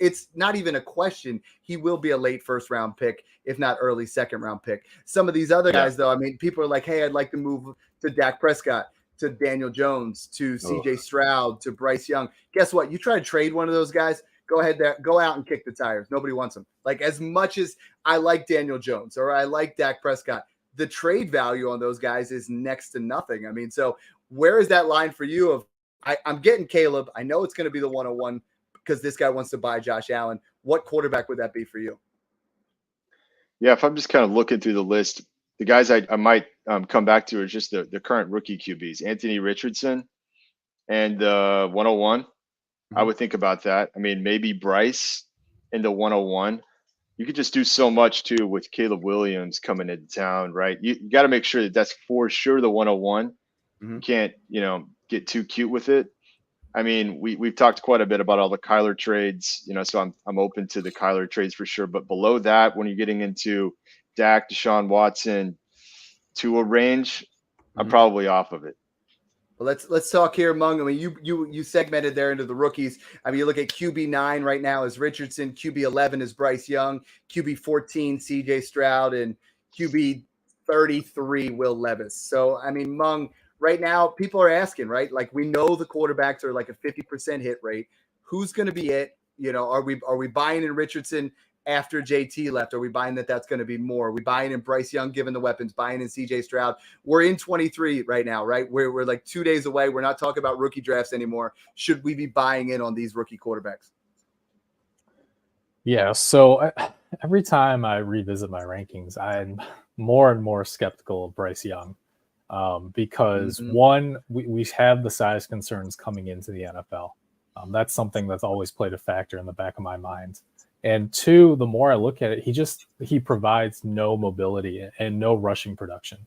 It's not even a question. He will be a late first round pick, if not early second round pick. Some of these other guys, though, I mean, people are like, hey, I'd like to move to Dak Prescott, to Daniel Jones, to CJ Stroud, to Bryce Young. Guess what? You try to trade one of those guys, go ahead there, go out and kick the tires. Nobody wants them. Like, as much as I like Daniel Jones or I like Dak Prescott, the trade value on those guys is next to nothing. I mean, so where is that line for you of I'm getting Caleb. I know it's going to be the 101 because this guy wants to buy Josh Allen. What quarterback would that be for you? Yeah, if I'm just kind of looking through the list, the guys I might come back to are just the current rookie QBs, Anthony Richardson and 101. I would think about that. I mean, maybe Bryce in the 101. You could just do so much too with Caleb Williams coming into town, right? You got to make sure that that's for sure the 101. You can't, get too cute with it. I mean, we've talked quite a bit about all the Kyler trades, so I'm open to the Kyler trades for sure. But below that, when you're getting into Dak, Deshaun Watson, Tua range, I'm probably off of it. Well, let's talk here, Mung. I mean, you segmented there into the rookies. I mean, you look at QB9 right now is Richardson, QB11 is Bryce Young, QB14 CJ Stroud, and QB33 Will Levis. So, I mean, Mung, right now, people are asking, right? Like, we know the quarterbacks are like a 50% hit rate. Who's going to be it? Are we buying in Richardson after JT left? Are we buying that's going to be more? Are we buying in Bryce Young, given the weapons, buying in CJ Stroud? We're in 23 right now, right? We're like 2 days away. We're not talking about rookie drafts anymore. Should we be buying in on these rookie quarterbacks? Yeah. So every time I revisit my rankings, I'm more and more skeptical of Bryce Young. because Mhm. one, we have the size concerns coming into the NFL. That's something that's always played a factor in the back of my mind. And two, the more I look at it, he provides no mobility and no rushing production.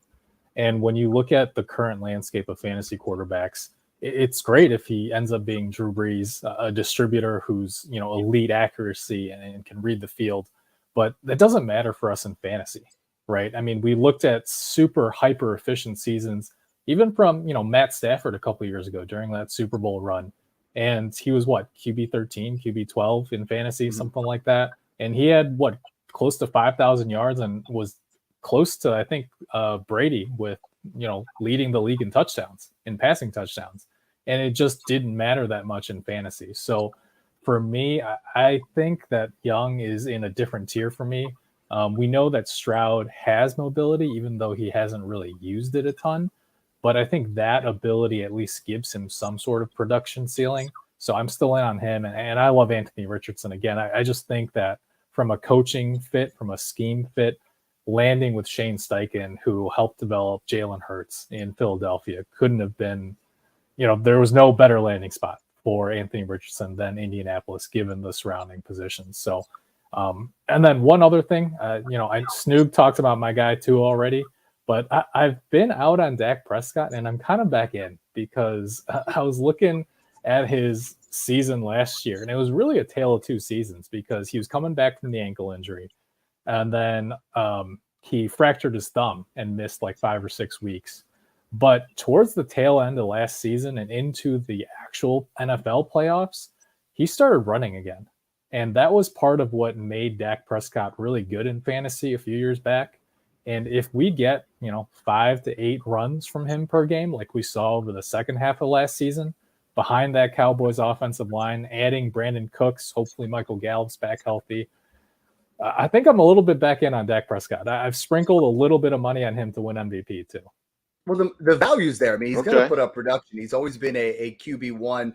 And when you look at the current landscape of fantasy quarterbacks, it's great if he ends up being Drew Brees, a distributor who's elite accuracy and can read the field. But that doesn't matter for us in fantasy, right? I mean, we looked at super hyper efficient seasons, even from Matt Stafford a couple years ago during that Super Bowl run, and he was what, QB 13, QB 12 in fantasy, Mhm. something like that, and he had what, close to 5,000 yards and was close to, I think, Brady with leading the league in touchdowns, in passing touchdowns, and it just didn't matter that much in fantasy. So for me, I think that Young is in a different tier for me. We know that Stroud has mobility, even though he hasn't really used it a ton. But I think that ability at least gives him some sort of production ceiling. So I'm still in on him. And I love Anthony Richardson. Again, I just think that from a coaching fit, from a scheme fit, landing with Shane Steichen, who helped develop Jalen Hurts in Philadelphia, couldn't have been, there was no better landing spot for Anthony Richardson than Indianapolis, given the surrounding positions. So, and then one other thing, Snoop talked about my guy too already, but I've been out on Dak Prescott and I'm kind of back in because I was looking at his season last year and it was really a tale of two seasons because he was coming back from the ankle injury and then he fractured his thumb and missed like 5 or 6 weeks. But towards the tail end of last season and into the actual NFL playoffs, he started running again. And that was part of what made Dak Prescott really good in fantasy a few years back. And if we get, 5 to 8 runs from him per game, like we saw over the second half of last season, behind that Cowboys offensive line, adding Brandon Cooks, hopefully Michael Gallup's back healthy, I think I'm a little bit back in on Dak Prescott. I've sprinkled a little bit of money on him to win MVP too. Well, the value's there. I mean, he's going to Okay. put up production. He's always been a QB1.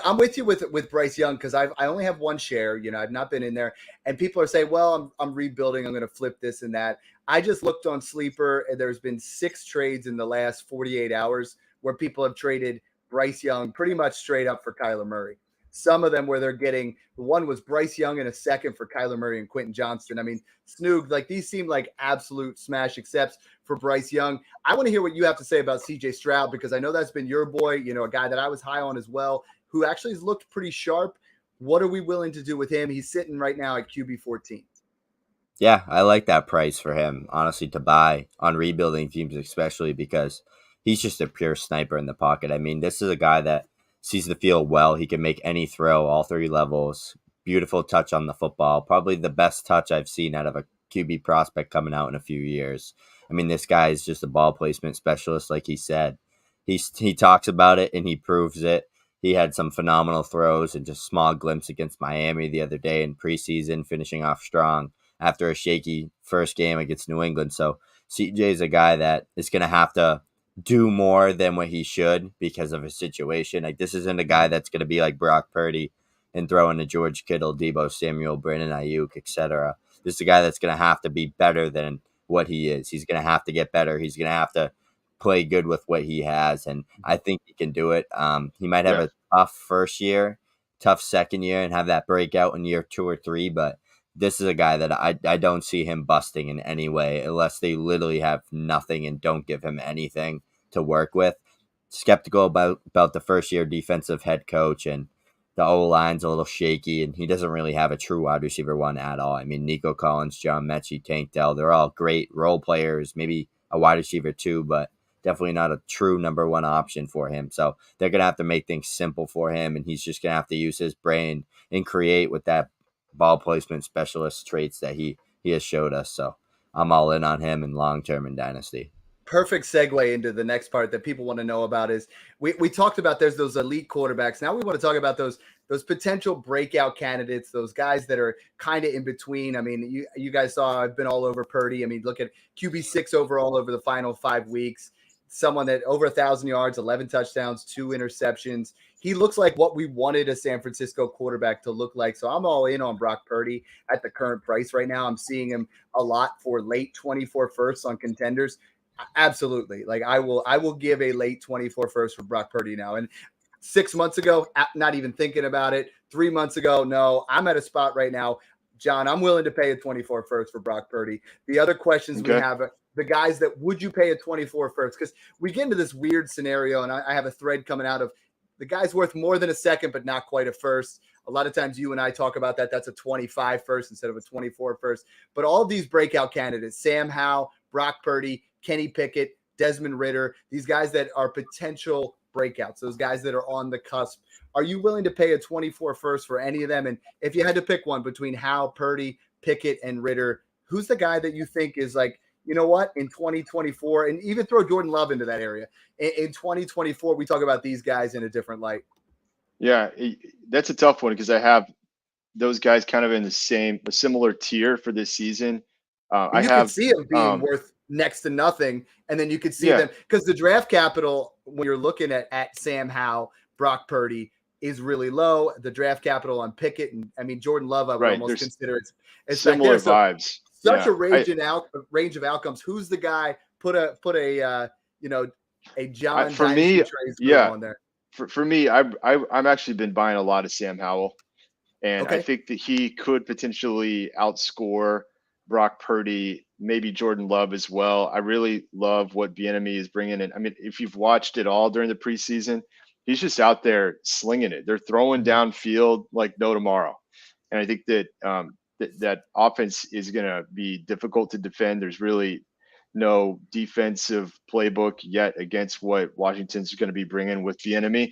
I'm with you with Bryce Young because I only have one share. I've not been in there, and people are saying, "Well, I'm rebuilding. I'm going to flip this and that." I just looked on Sleeper, and there's been 6 trades in the last 48 hours where people have traded Bryce Young pretty much straight up for Kyler Murray. Some of them where they're getting, one was Bryce Young in a second for Kyler Murray and Quentin Johnston. I mean, Snoog, like these seem like absolute smash accepts for Bryce Young. I want to hear what you have to say about CJ Stroud because I know that's been your boy, a guy that I was high on as well, who actually has looked pretty sharp. What are we willing to do with him? He's sitting right now at QB 14. Yeah, I like that price for him, honestly, to buy on rebuilding teams, especially because he's just a pure sniper in the pocket. I mean, this is a guy that sees the field well. He can make any throw, all 3 levels. Beautiful touch on the football. Probably the best touch I've seen out of a QB prospect coming out in a few years. I mean, this guy is just a ball placement specialist, like he said. He talks about it and he proves it. He had some phenomenal throws and just small glimpse against Miami the other day in preseason, finishing off strong after a shaky first game against New England. So CJ is a guy that is going to have to do more than what he should because of his situation. Like, this isn't a guy that's going to be like Brock Purdy and throw in a George Kittle, Deebo Samuel, Brandon Ayuk, etc. This is a guy that's going to have to be better than what he is. He's going to have to get better. He's going to have to play good with what he has, and I think he can do it. He might have a tough first year, tough second year, and have that breakout in year 2 or 3, but this is a guy that I don't see him busting in any way unless they literally have nothing and don't give him anything to work with. Skeptical about the first-year defensive head coach, and the O-line's a little shaky, and he doesn't really have a true wide receiver one at all. I mean, Nico Collins, John Mechie, Tank Dell, they're all great role players, maybe a wide receiver too, but definitely not a true number 1 option for him. So they're going to have to make things simple for him, and he's just going to have to use his brain and create with that ball placement specialist traits that he has showed us. So I'm all in on him in long-term in Dynasty. Perfect segue into the next part that people want to know about is we talked about there's those elite quarterbacks. Now we want to talk about those potential breakout candidates, those guys that are kind of in between. I mean, you guys saw I've been all over Purdy. I mean, look at QB6 overall over the final 5 weeks. Someone that over 1,000 yards, 11 touchdowns, 2 interceptions. He looks like what we wanted a San Francisco quarterback to look like. So I'm all in on Brock Purdy at the current price right now. I'm seeing him a lot for late 24 firsts on contenders. Absolutely. Like I will give a late 24 first for Brock Purdy now. And 6 months ago, not even thinking about it. 3 months ago, no. I'm at a spot right now, John. I'm willing to pay a 24 first for Brock Purdy. The other questions we have, the guys that would you pay a 24 first? Because we get into this weird scenario, and I have a thread coming out of the guy's worth more than a second, but not quite a first. A lot of times you and I talk about that. That's a 25 first instead of a 24 first. But all of these breakout candidates, Sam Howell, Brock Purdy, Kenny Pickett, Desmond Ridder, these guys that are potential breakouts, those guys that are on the cusp. Are you willing to pay a 24 first for any of them? And if you had to pick one between Howell, Purdy, Pickett, and Ridder, who's the guy that you think is like, you know what, in 2024, and even throw Jordan Love into that area. In 2024, we talk about these guys in a different light. Yeah, that's a tough one because I have those guys kind of in a similar tier for this season. I could see them being worth next to nothing, and then you could see them because the draft capital when you're looking at Sam Howell, Brock Purdy is really low. The draft capital on Pickett and I mean Jordan Love, I would almost consider it's similar vibes. Such a range of outcomes. Who's the guy? Put a John for me? On there. For me, I'm actually been buying a lot of Sam Howell, and I think that he could potentially outscore Brock Purdy, maybe Jordan Love as well. I really love what Bieniemy is bringing in. I mean, if you've watched it all during the preseason, he's just out there slinging it. They're throwing downfield like no tomorrow, and I think that that offense is going to be difficult to defend. There's really no defensive playbook yet against what Washington's going to be bringing with Bieniemy.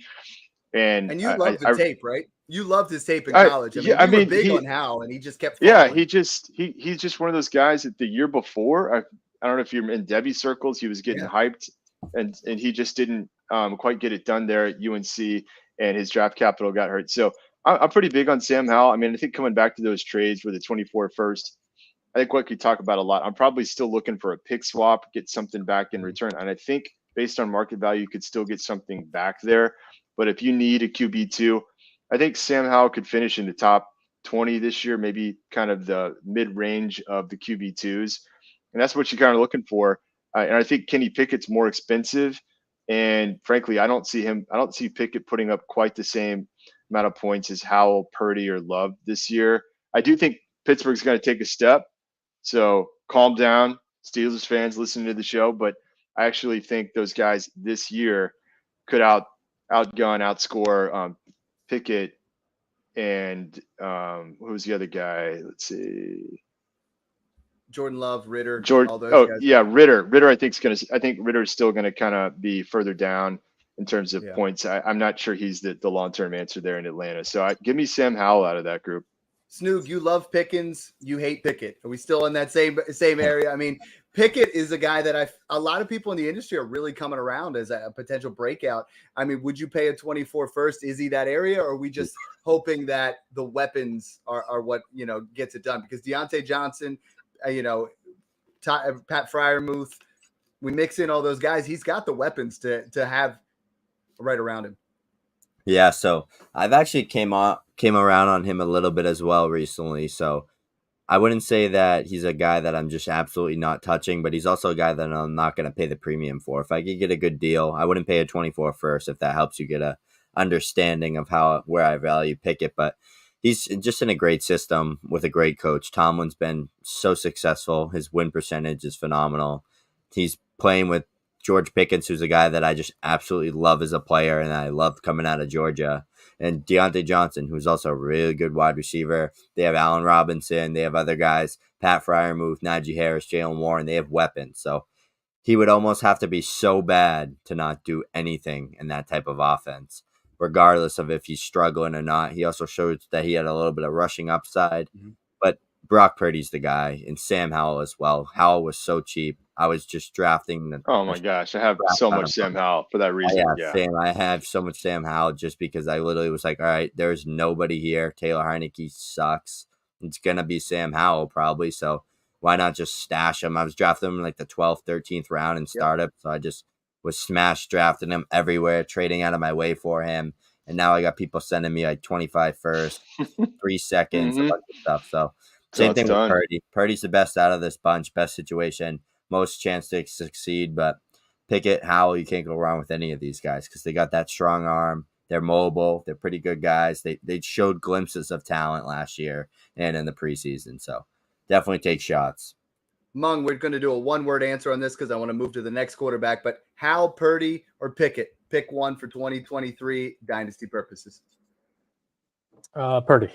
And you loved the tape, right? You loved his tape in college. I mean, big on Howell, and he just kept falling. Yeah, he's just one of those guys that the year before, I don't know if you're in Debbie circles, he was getting hyped, and he just didn't quite get it done there at UNC, and his draft capital got hurt. So I'm pretty big on Sam Howell. I mean, I think coming back to those trades with the 24 first, I think what we talk about a lot. I'm probably still looking for a pick swap, get something back in return. And I think based on market value, you could still get something back there. But if you need a QB2, I think Sam Howell could finish in the top 20 this year, maybe kind of the mid-range of the QB2s. And that's what you're kind of looking for. And I think Kenny Pickett's more expensive. And frankly, I don't see Pickett putting up quite the same amount of points as Howell, Purdy, or Love this year. I do think Pittsburgh's going to take a step. So calm down, Steelers fans listening to the show. But I actually think those guys this year could outscore Pickett and who's the other guy? Let's see. Jordan Love, Ridder. Ridder. I think Ridder is still gonna kind of be further down in terms of points. I'm not sure he's the long-term answer there in Atlanta. So give me Sam Howell out of that group. Snoog, you love Pickens, you hate Pickett. Are we still in that same area? I mean, Pickett is a guy that a lot of people in the industry are really coming around as a potential breakout. I mean, would you pay a 24 first? Is he that area, or are we just hoping that the weapons are what gets it done? Because Deontay Johnson, Pat Freiermuth, we mix in all those guys. He's got the weapons to have right around him. Yeah, so I've actually came around on him a little bit as well recently. So I wouldn't say that he's a guy that I'm just absolutely not touching, but he's also a guy that I'm not going to pay the premium for. If I could get a good deal, I wouldn't pay a 24 first if that helps you get a understanding of where I value Pickett. But he's just in a great system with a great coach. Tomlin's been so successful. His win percentage is phenomenal. He's playing with George Pickens, who's a guy that I just absolutely love as a player, and I loved coming out of Georgia. And Deontay Johnson, who's also a really good wide receiver. They have Allen Robinson. They have other guys, Pat Freiermuth, Najee Harris, Jalen Warren. They have weapons. So he would almost have to be so bad to not do anything in that type of offense, regardless of if he's struggling or not. He also showed that he had a little bit of rushing upside. Mm-hmm. But Brock Purdy's the guy, and Sam Howell as well. Howell was so cheap. I was just drafting. Oh my gosh, I have so much Sam Howell for that reason. I have so much Sam Howell just because I literally was like, all right, there's nobody here. Taylor Heineke sucks. It's gonna be Sam Howell probably. So why not just stash him? I was drafting him in like the 12th, 13th round in startup. So I just was smash drafting him everywhere, trading out of my way for him. And now I got people sending me like 25 first, 3 seconds, a bunch of stuff. So same thing with Purdy. Purdy's the best out of this bunch, best situation. most chance to succeed. But Pickett, Howell, you can't go wrong with any of these guys because they got that strong arm. They're mobile. They're pretty good guys. They showed glimpses of talent last year and in the preseason. So definitely take shots. Mung, we're going to do a one-word answer on this because I want to move to the next quarterback. But Howell, Purdy, or Pickett? Pick one for 2023 dynasty purposes. Purdy.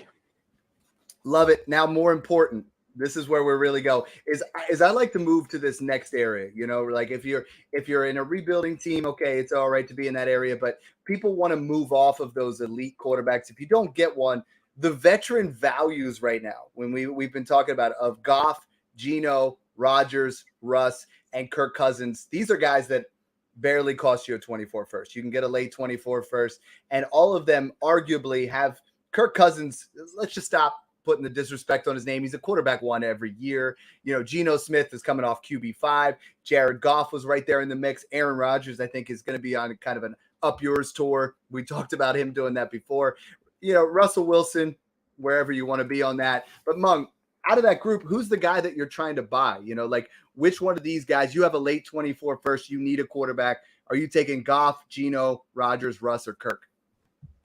Love it. Now, more important, this is where we really go. Is I like to move to this next area. You know, like if you're in a rebuilding team, okay, it's all right to be in that area. But people want to move off of those elite quarterbacks. If you don't get one, the veteran values right now, when we've been talking about of Goff, Geno, Rodgers, Russ, and Kirk Cousins, these are guys that barely cost you a 24 first. You can get a late 24 first, and all of them arguably have Kirk Cousins. Let's just stop putting the disrespect on his name. He's a quarterback one every year. You know, Geno Smith is coming off QB5. Jared Goff was right there in the mix. Aaron Rodgers, I think, is going to be on kind of an up yours tour. We talked about him doing that before. You know, Russell Wilson, wherever you want to be on that. But Mung, out of that group, who's the guy that you're trying to buy? You know, like which one of these guys? You have a late 24 first. You need a quarterback. Are you taking Goff, Geno, Rodgers, Russ, or Kirk?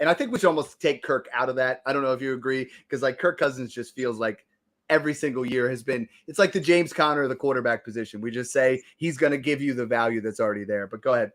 And I think we should almost take Kirk out of that. I don't know if you agree, because like Kirk Cousins just feels like every single year has been, it's like the James Conner of the quarterback position. We just say he's going to give you the value that's already there. But go ahead.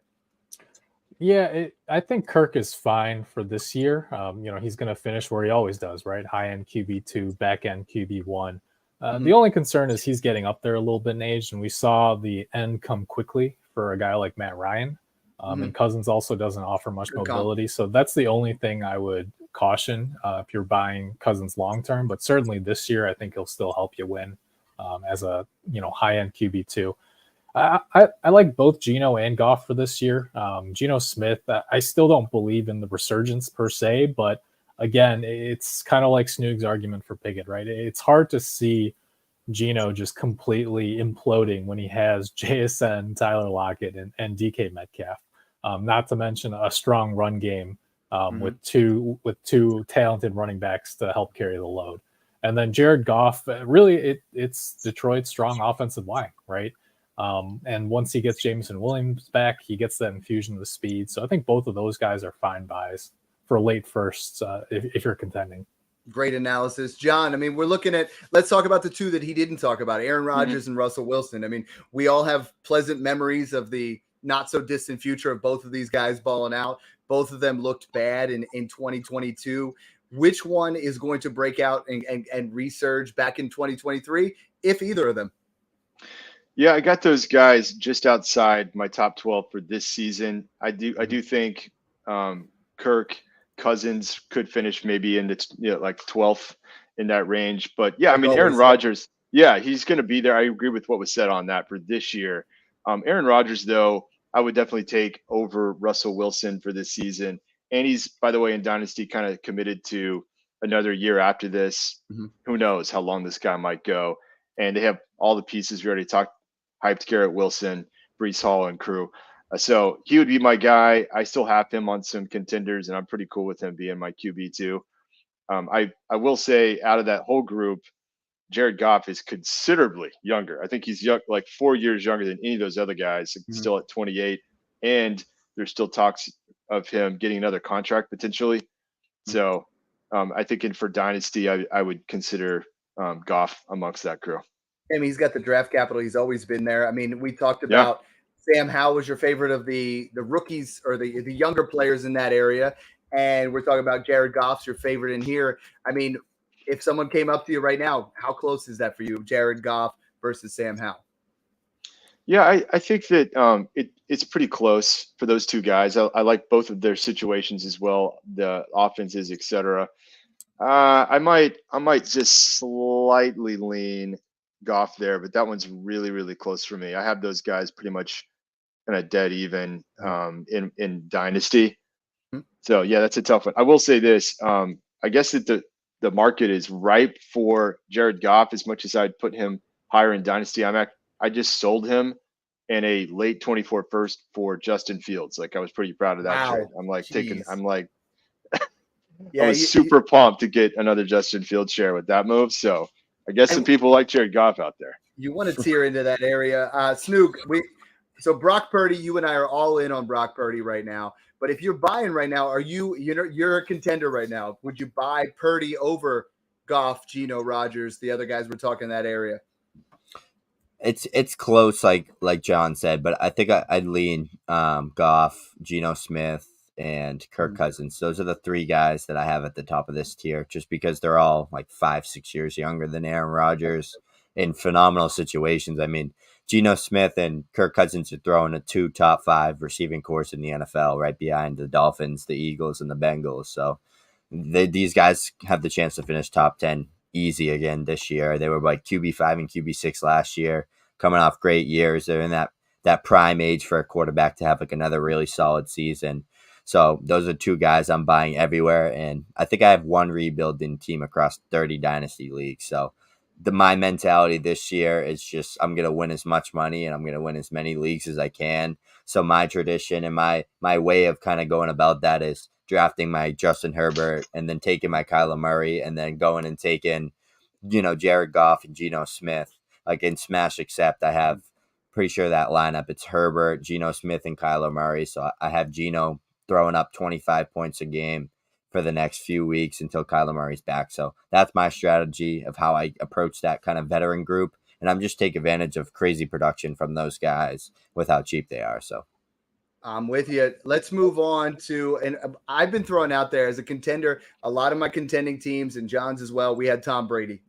Yeah, I think Kirk is fine for this year. You know, he's going to finish where he always does, right? High-end QB2, back-end QB1. The only concern is he's getting up there a little bit in age, and we saw the end come quickly for a guy like Matt Ryan. And Cousins also doesn't offer much mobility. So that's the only thing I would caution if you're buying Cousins long-term. But certainly this year, I think he'll still help you win as a, you know, high-end QB2. I like both Geno and Goff for this year. Geno Smith, I still don't believe in the resurgence per se, but again, it's kind of like Snoog's argument for Pickett, right? It's hard to see Geno just completely imploding when he has JSN, Tyler Lockett, and DK Metcalf. Not to mention a strong run game with two talented running backs to help carry the load. And then Jared Goff, really, it's Detroit's strong offensive line, right? And once he gets Jameson Williams back, he gets that infusion of speed. So I think both of those guys are fine buys for late firsts if you're contending. Great analysis. John, I mean, we're looking at, let's talk about the two that he didn't talk about, Aaron Rodgers and Russell Wilson. I mean, we all have pleasant memories of the not so distant future of both of these guys balling out. Both of them looked bad in 2022. Which one is going to break out and resurge back in 2023, if either of them? Yeah, I got those guys just outside my top 12 for this season. I do think Kirk Cousins could finish maybe in the like 12th in that range. But yeah, I mean, Aaron Rodgers, yeah, he's going to be there. I agree with what was said on that for this year. Aaron Rodgers, though, I would definitely take over Russell Wilson for this season. And he's, by the way, in Dynasty kind of committed to another year after this. Who knows how long this guy might go. And they have all the pieces. We already talked, hyped Garrett Wilson, Breece Hall, and crew. So he would be my guy. I still have him on some contenders, and I'm pretty cool with him being my QB2. I will say, out of that whole group, Jared Goff is considerably younger. I think he's young, like 4 years younger than any of those other guys, still at 28. And there's still talks of him getting another contract potentially. So I think for Dynasty, I would consider Goff amongst that crew. I mean, he's got the draft capital. He's always been there. I mean, we talked about Sam Howell was your favorite of the rookies or the younger players in that area. And we're talking about Jared Goff's your favorite in here. I mean, if someone came up to you right now, how close is that for you, Jared Goff versus Sam Howell? Yeah, I think that it's pretty close for those two guys. I like both of their situations as well, the offenses, etc. I might just slightly lean Goff there, but that one's really, really close for me. I have those guys pretty much kind of dead even in Dynasty. So yeah, that's a tough one. I will say this: I guess that the market is ripe for Jared Goff as much as I'd put him higher in Dynasty. I just sold him in a late 24 first for Justin Fields. Like, I was pretty proud of that trade. I'm like I was super pumped to get another Justin Fields share with that move. So I guess some people like Jared Goff out there. You want to tear into that area. Snoog, so Brock Purdy, you and I are all in on Brock Purdy right now. But if you're buying right now, you're a contender right now. Would you buy Purdy over Goff, Geno, Rodgers, the other guys we're talking in that area? It's close, like John said, but I think I'd lean Goff, Geno Smith, and Kirk Cousins. Those are the three guys that I have at the top of this tier, just because they're all like 5-6 years younger than Aaron Rodgers in phenomenal situations. I mean, Geno Smith and Kirk Cousins are throwing a 2 top 5 receiving course in the NFL, right behind the Dolphins, the Eagles, and the Bengals. So these guys have the chance to finish top 10 easy again this year. They were like QB5 and QB6 last year, coming off great years. They're in that prime age for a quarterback to have like another really solid season. So those are two guys I'm buying everywhere. And I think I have one rebuilding team across 30 dynasty leagues. So my mentality this year is just I'm going to win as much money and I'm going to win as many leagues as I can. So my tradition and my way of kind of going about that is drafting my Justin Herbert and then taking my Kyler Murray and then going and taking, Jared Goff and Geno Smith. Like in Smash Accept, I have pretty sure that lineup. It's Herbert, Geno Smith, and Kyler Murray. So I have Geno throwing up 25 points a game for the next few weeks until Kyler Murray's back. So that's my strategy of how I approach that kind of veteran group. And I'm just take advantage of crazy production from those guys with how cheap they are. So I'm with you. Let's move on to, and I've been throwing out there as a contender, a lot of my contending teams and John's as well. We had Tom Brady,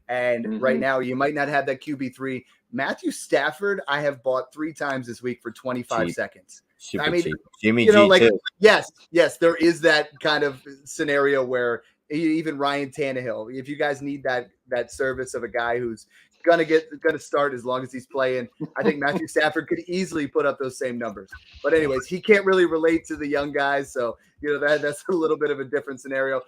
and right now you might not have that QB3. Matthew Stafford, I have bought 3 times this week for 25 seconds. Super cheap. Jimmy G, too. Yes, there is that kind of scenario where even Ryan Tannehill, if you guys need that service of a guy who's gonna start as long as he's playing, I think Matthew Stafford could easily put up those same numbers. But anyways, he can't really relate to the young guys, so that's a little bit of a different scenario.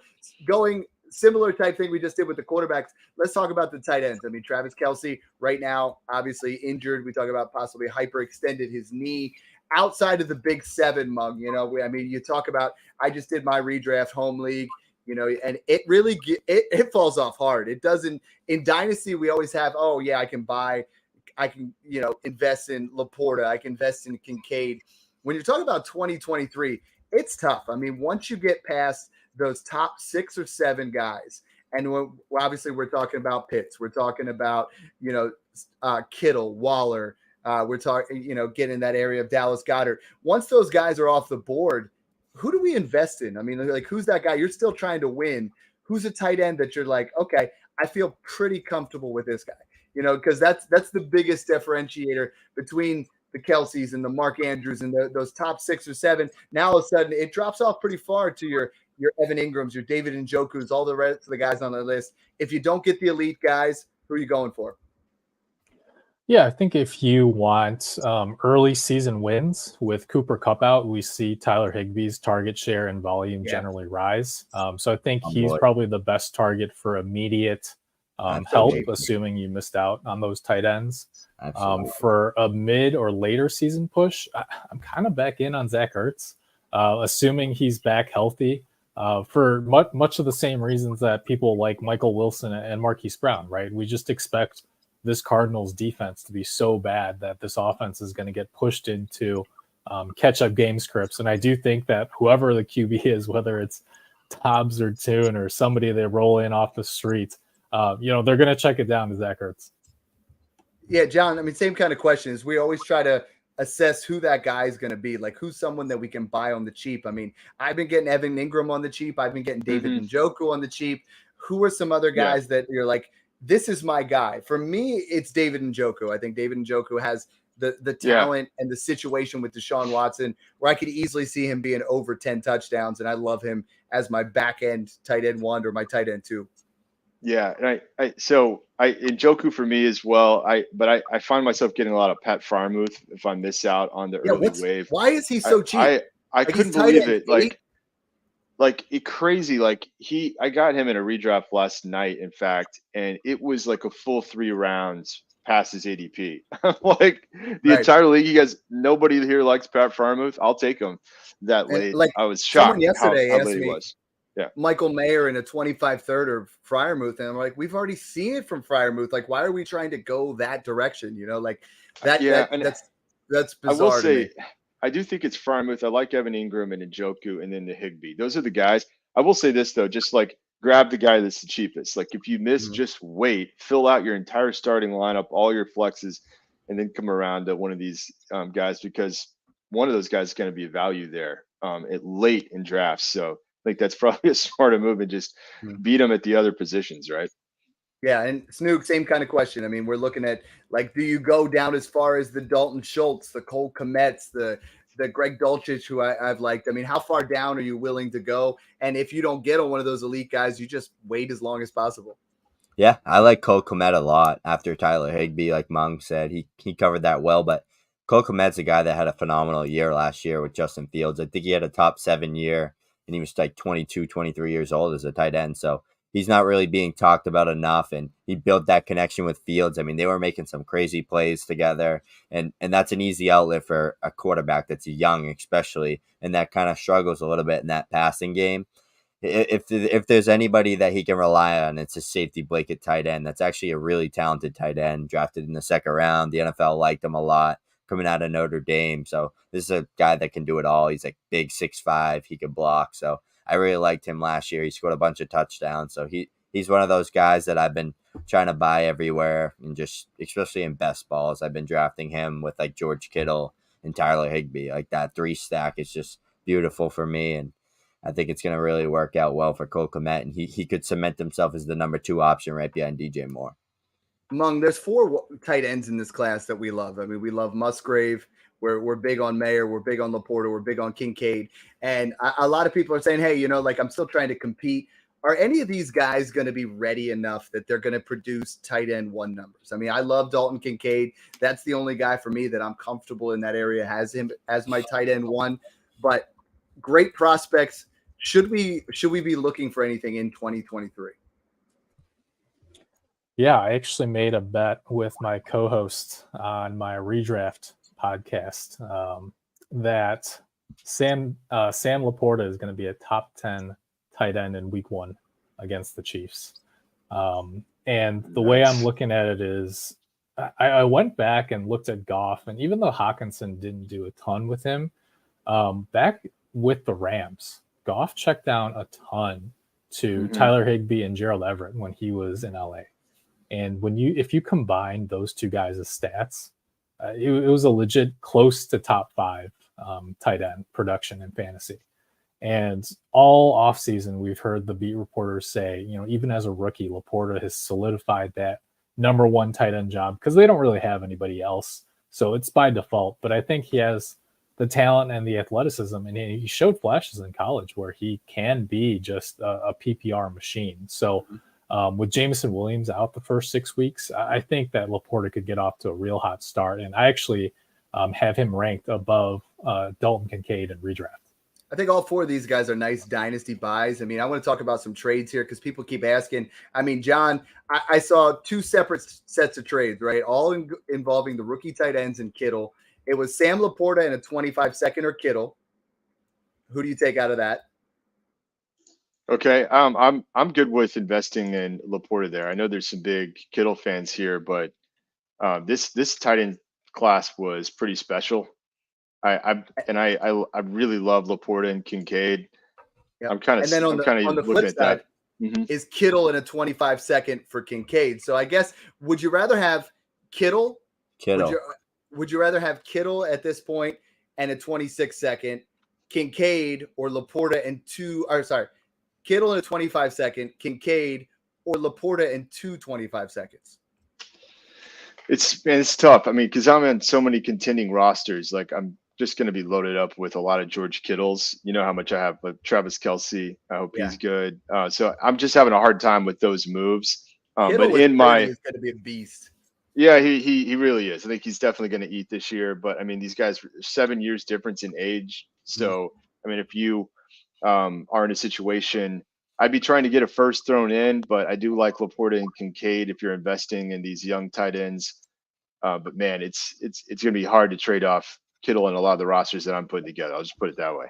Going similar type thing we just did with the quarterbacks. Let's talk about the tight ends. I mean, Travis Kelce right now, obviously injured. We talk about possibly hyperextended his knee. Outside of the big 7, Mug, you talk about, I just did my redraft home league, and it really, it falls off hard. It doesn't, in Dynasty, we always have, I can invest in Laporta. I can invest in Kincaid. When you're talking about 2023, it's tough. I mean, once you get past those top 6 or 7 guys, and obviously we're talking about Pitts, we're talking about, Kittle, Waller, we're talking, getting in that area of Dallas Goedert. Once those guys are off the board, who do we invest in? I mean, like, who's that guy? You're still trying to win. Who's a tight end that you're like, okay, I feel pretty comfortable with this guy, because that's the biggest differentiator between the Kelce's and the Mark Andrews and those top 6 or 7. Now all of a sudden it drops off pretty far to your Evan Ingrams, your David Njoku's, all the rest of the guys on the list. If you don't get the elite guys, who are you going for? Yeah, I think if you want early season wins with Cooper Kupp out, we see Tyler Higbee's target share and volume generally rise. So I think he's probably the best target for immediate help, assuming you missed out on those tight ends. For a mid or later season push, I'm kind of back in on Zach Ertz, assuming he's back healthy. For much of the same reasons that people like Michael Wilson and Marquise Brown, right? We just expect this Cardinals defense to be so bad that this offense is going to get pushed into catch-up game scripts. And I do think that whoever the QB is, whether it's Dobbs or Tune or somebody they roll in off the street, they're going to check it down to Zach Ertz. Yeah, John, I mean, same kind of questions. We always try to assess who that guy is going to be, like who's someone that we can buy on the cheap. I mean, I've been getting Evan Ingram on the cheap. I've been getting David Njoku on the cheap. Who are some other guys that you're like, this is my guy? For me, it's David Njoku. I think David Njoku has the talent and the situation with Deshaun Watson where I could easily see him being over 10 touchdowns, and I love him as my back end tight end 1 or my tight end 2. Yeah, and Njoku for me as well. But I find myself getting a lot of Pat Freiermuth if I miss out on the early wave. Why is he so cheap? I couldn't believe it. Like it crazy. Like I got him in a redraft last night, in fact, and it was like a full 3 rounds past his ADP. Like the entire league, you guys, nobody here likes Pat Freiermuth. I'll take him that late. Like, I was shocked yesterday how asked late me, he was. Michael Mayer in a 25-3 or Freiermuth, and I'm like, we've already seen it from Freiermuth. Like, why are we trying to go that direction? Like that's I will bizarre to me. say, I do think it's Freiermuth. I like Evan Ingram and Njoku, and then the Higbee. Those are the guys. I will say this though, just like grab the guy that's the cheapest. Like if you miss, just wait, fill out your entire starting lineup, all your flexes, and then come around to one of these guys, because one of those guys is going to be a value there late in drafts. So I think that's probably a smarter move, and just beat them at the other positions, right? Yeah, and Snook, same kind of question. I mean, we're looking at, like, do you go down as far as the Dalton Schultz, the Cole Kmets, the Greg Dulcich, who I've liked? I mean, how far down are you willing to go? And if you don't get on one of those elite guys, you just wait as long as possible. Yeah, I like Cole Kmet a lot after Tyler Higbee, like Mung said. He covered that well, but Cole Kmet's a guy that had a phenomenal year last year with Justin Fields. I think he had a top 7 year, and he was like 22, 23 years old as a tight end. So he's not really being talked about enough, and he built that connection with Fields. I mean, they were making some crazy plays together, and that's an easy outlet for a quarterback that's young, especially, and that kind of struggles a little bit in that passing game. If there's anybody that he can rely on, it's a safety blanket tight end. That's actually a really talented tight end, drafted in the 2nd round. The NFL liked him a lot coming out of Notre Dame. So this is a guy that can do it all. He's like big 6'5". He can block. So I really liked him last year. He scored a bunch of touchdowns. So he's one of those guys that I've been trying to buy everywhere, and just especially in best balls. I've been drafting him with like George Kittle and Tyler Higbee. Like that 3 stack is just beautiful for me, and I think it's going to really work out well for Cole Kmet, and he could cement himself as the number 2 option right behind DJ Moore. Mung, there's 4 tight ends in this class that we love. I mean, we love Musgrave. We're big on Mayer. We're big on Laporta. We're big on Kincaid. And a lot of people are saying, hey, like, I'm still trying to compete. Are any of these guys going to be ready enough that they're going to produce tight end 1 numbers? I mean, I love Dalton Kincaid. That's the only guy for me that I'm comfortable in that area has him as my tight end 1. But great prospects. Should we be looking for anything in 2023? Yeah, I actually made a bet with my co-host on my redraft podcast that Sam Laporta is going to be a top 10 tight end in week 1 against the Chiefs. And the way I'm looking at it is I went back and looked at Goff, and even though Hawkinson didn't do a ton with him, back with the Rams, Goff checked down a ton to Tyler Higbee and Gerald Everett when he was in LA. And if you combine those 2 guys' stats, it was a legit close to top 5 tight end production in fantasy. And all offseason, we've heard the beat reporters say, even as a rookie, Laporta has solidified that number 1 tight end job because they don't really have anybody else. So it's by default. But I think he has the talent and the athleticism, and he showed flashes in college where he can be just a PPR machine. So with Jameson Williams out the first 6 weeks, I think that Laporta could get off to a real hot start. And I actually have him ranked above Dalton Kincaid in redraft. I think all 4 of these guys are nice dynasty buys. I mean, I want to talk about some trades here because people keep asking. I mean, John, I saw 2 separate sets of trades, right? All involving the rookie tight ends and Kittle. It was Sam Laporta in a 25-second or Kittle. Who do you take out of that? Okay, I'm good with investing in Laporta there. I know there's some big Kittle fans here, but this tight end class was pretty special. I really love Laporta and Kincaid. Yep. I'm kind of on the flip side is Kittle in a 25-second for Kincaid. So I guess, would you rather have Kittle? Would you rather have Kittle at this point and a 26-second, Kincaid or Laporta and Kittle in a 25-second, Kincaid or Laporta in 2 25 seconds? It's tough. I mean, because I'm in so many contending rosters. Like, I'm just going to be loaded up with a lot of George Kittles. You know how much I have with Travis Kelce. I hope he's good. So I'm just having a hard time with those moves. But in is going to be a beast. Yeah, he really is. I think he's definitely going to eat this year. But I mean, these guys, 7 years difference in age. So I mean, if you are in a situation, I'd be trying to get a first thrown in, but I do like Laporta and Kincaid if you're investing in these young tight ends. But man, it's going to be hard to trade off Kittle and a lot of the rosters that I'm putting together. I'll just put it that way.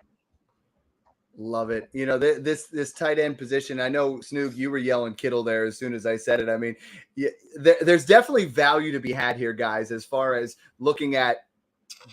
Love it. You know, this tight end position. I know, Snoog, you were yelling Kittle there as soon as I said it. I mean, there's definitely value to be had here, guys, as far as looking at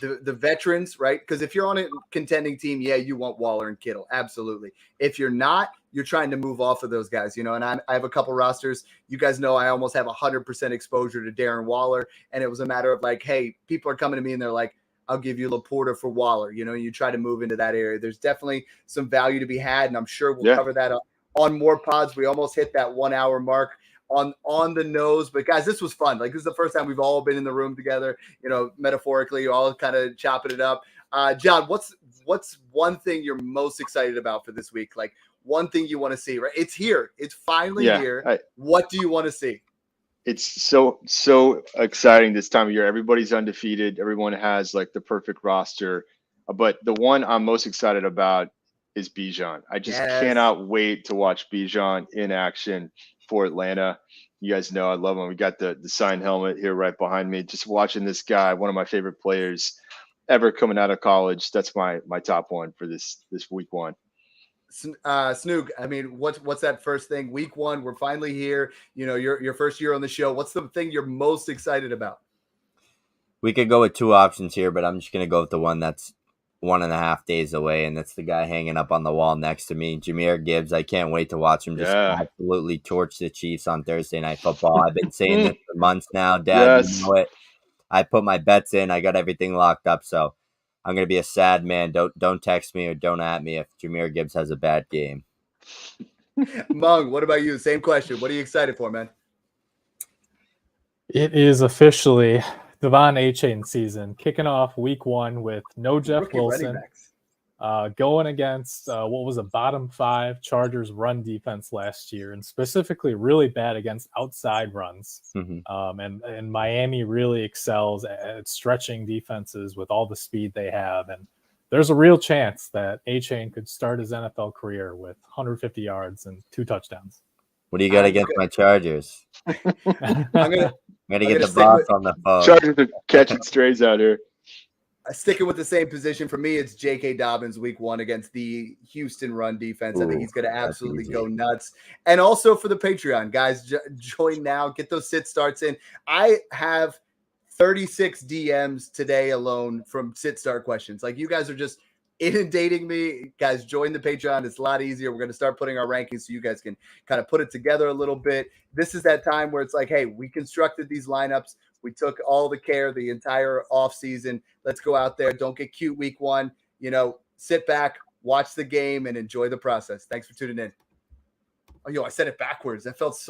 the veterans, right? Because if you're on a contending team, yeah, you want Waller and Kittle, absolutely. If you're not, you're trying to move off of those guys, you know. And I have a couple rosters. You guys know I almost have 100% exposure to Darren Waller, and it was a matter of like, hey, people are coming to me and they're like, I'll give you Laporta for Waller. You know, you try to move into that area. There's definitely some value to be had, and I'm sure we'll cover that on more pods. We almost hit that 1 hour mark on the nose. But guys, this was fun. Like, this is the first time we've all been in the room together, you know, metaphorically, all kind of chopping it up. John, what's one thing you're most excited about for this week? Like, one thing you want to see, right? It's here. It's finally here. What do you want to see? It's so exciting this time of year. Everybody's undefeated. Everyone has like the perfect roster. But the one I'm most excited about is Bijan. I just cannot wait to watch Bijan in action for Atlanta. You guys know I love him. We got the signed helmet here right behind me. Just watching this guy, one of my favorite players ever coming out of college. That's my top one for this week one. Snoog, I mean, what's that first thing? Week one, we're finally here. You know, your first year on the show. What's the thing you're most excited about? We could go with two options here, but I'm just going to go with the one that's 1.5 days away, and that's the guy hanging up on the wall next to me, Jahmyr Gibbs. I can't wait to watch him just absolutely torch the Chiefs on Thursday Night Football. I've been saying this for months now, Dad. You know it. I put my bets in. I got everything locked up, so I'm going to be a sad man. Don't text me or don't at me if Jahmyr Gibbs has a bad game. Mung, what about you? Same question. What are you excited for, man? It is officially Devon Achane season, kicking off week one with no Jeff Wilson, going against what was a bottom 5 Chargers run defense last year, and specifically really bad against outside runs. And Miami really excels at stretching defenses with all the speed they have. And there's a real chance that Achane could start his NFL career with 150 yards and 2 touchdowns. What do you got against my Chargers? I'm gonna get the boss on the phone. Chargers are catching strays out here. Sticking with the same position for me, it's J.K. Dobbins week one against the Houston run defense. I think he's going to absolutely go nuts. And also for the Patreon, guys, join now. Get those sit starts in. I have 36 DMs today alone from sit start questions. Like, you guys are just inundating me. Guys, join the Patreon. It's a lot easier. We're going to start putting our rankings so you guys can kind of put it together a little bit. This is that time where it's like, hey, we constructed these lineups. We took all the care the entire offseason. Let's go out there. Don't get cute week one. You know, sit back, watch the game, and enjoy the process. Thanks for tuning in. Oh, I said it backwards. That felt so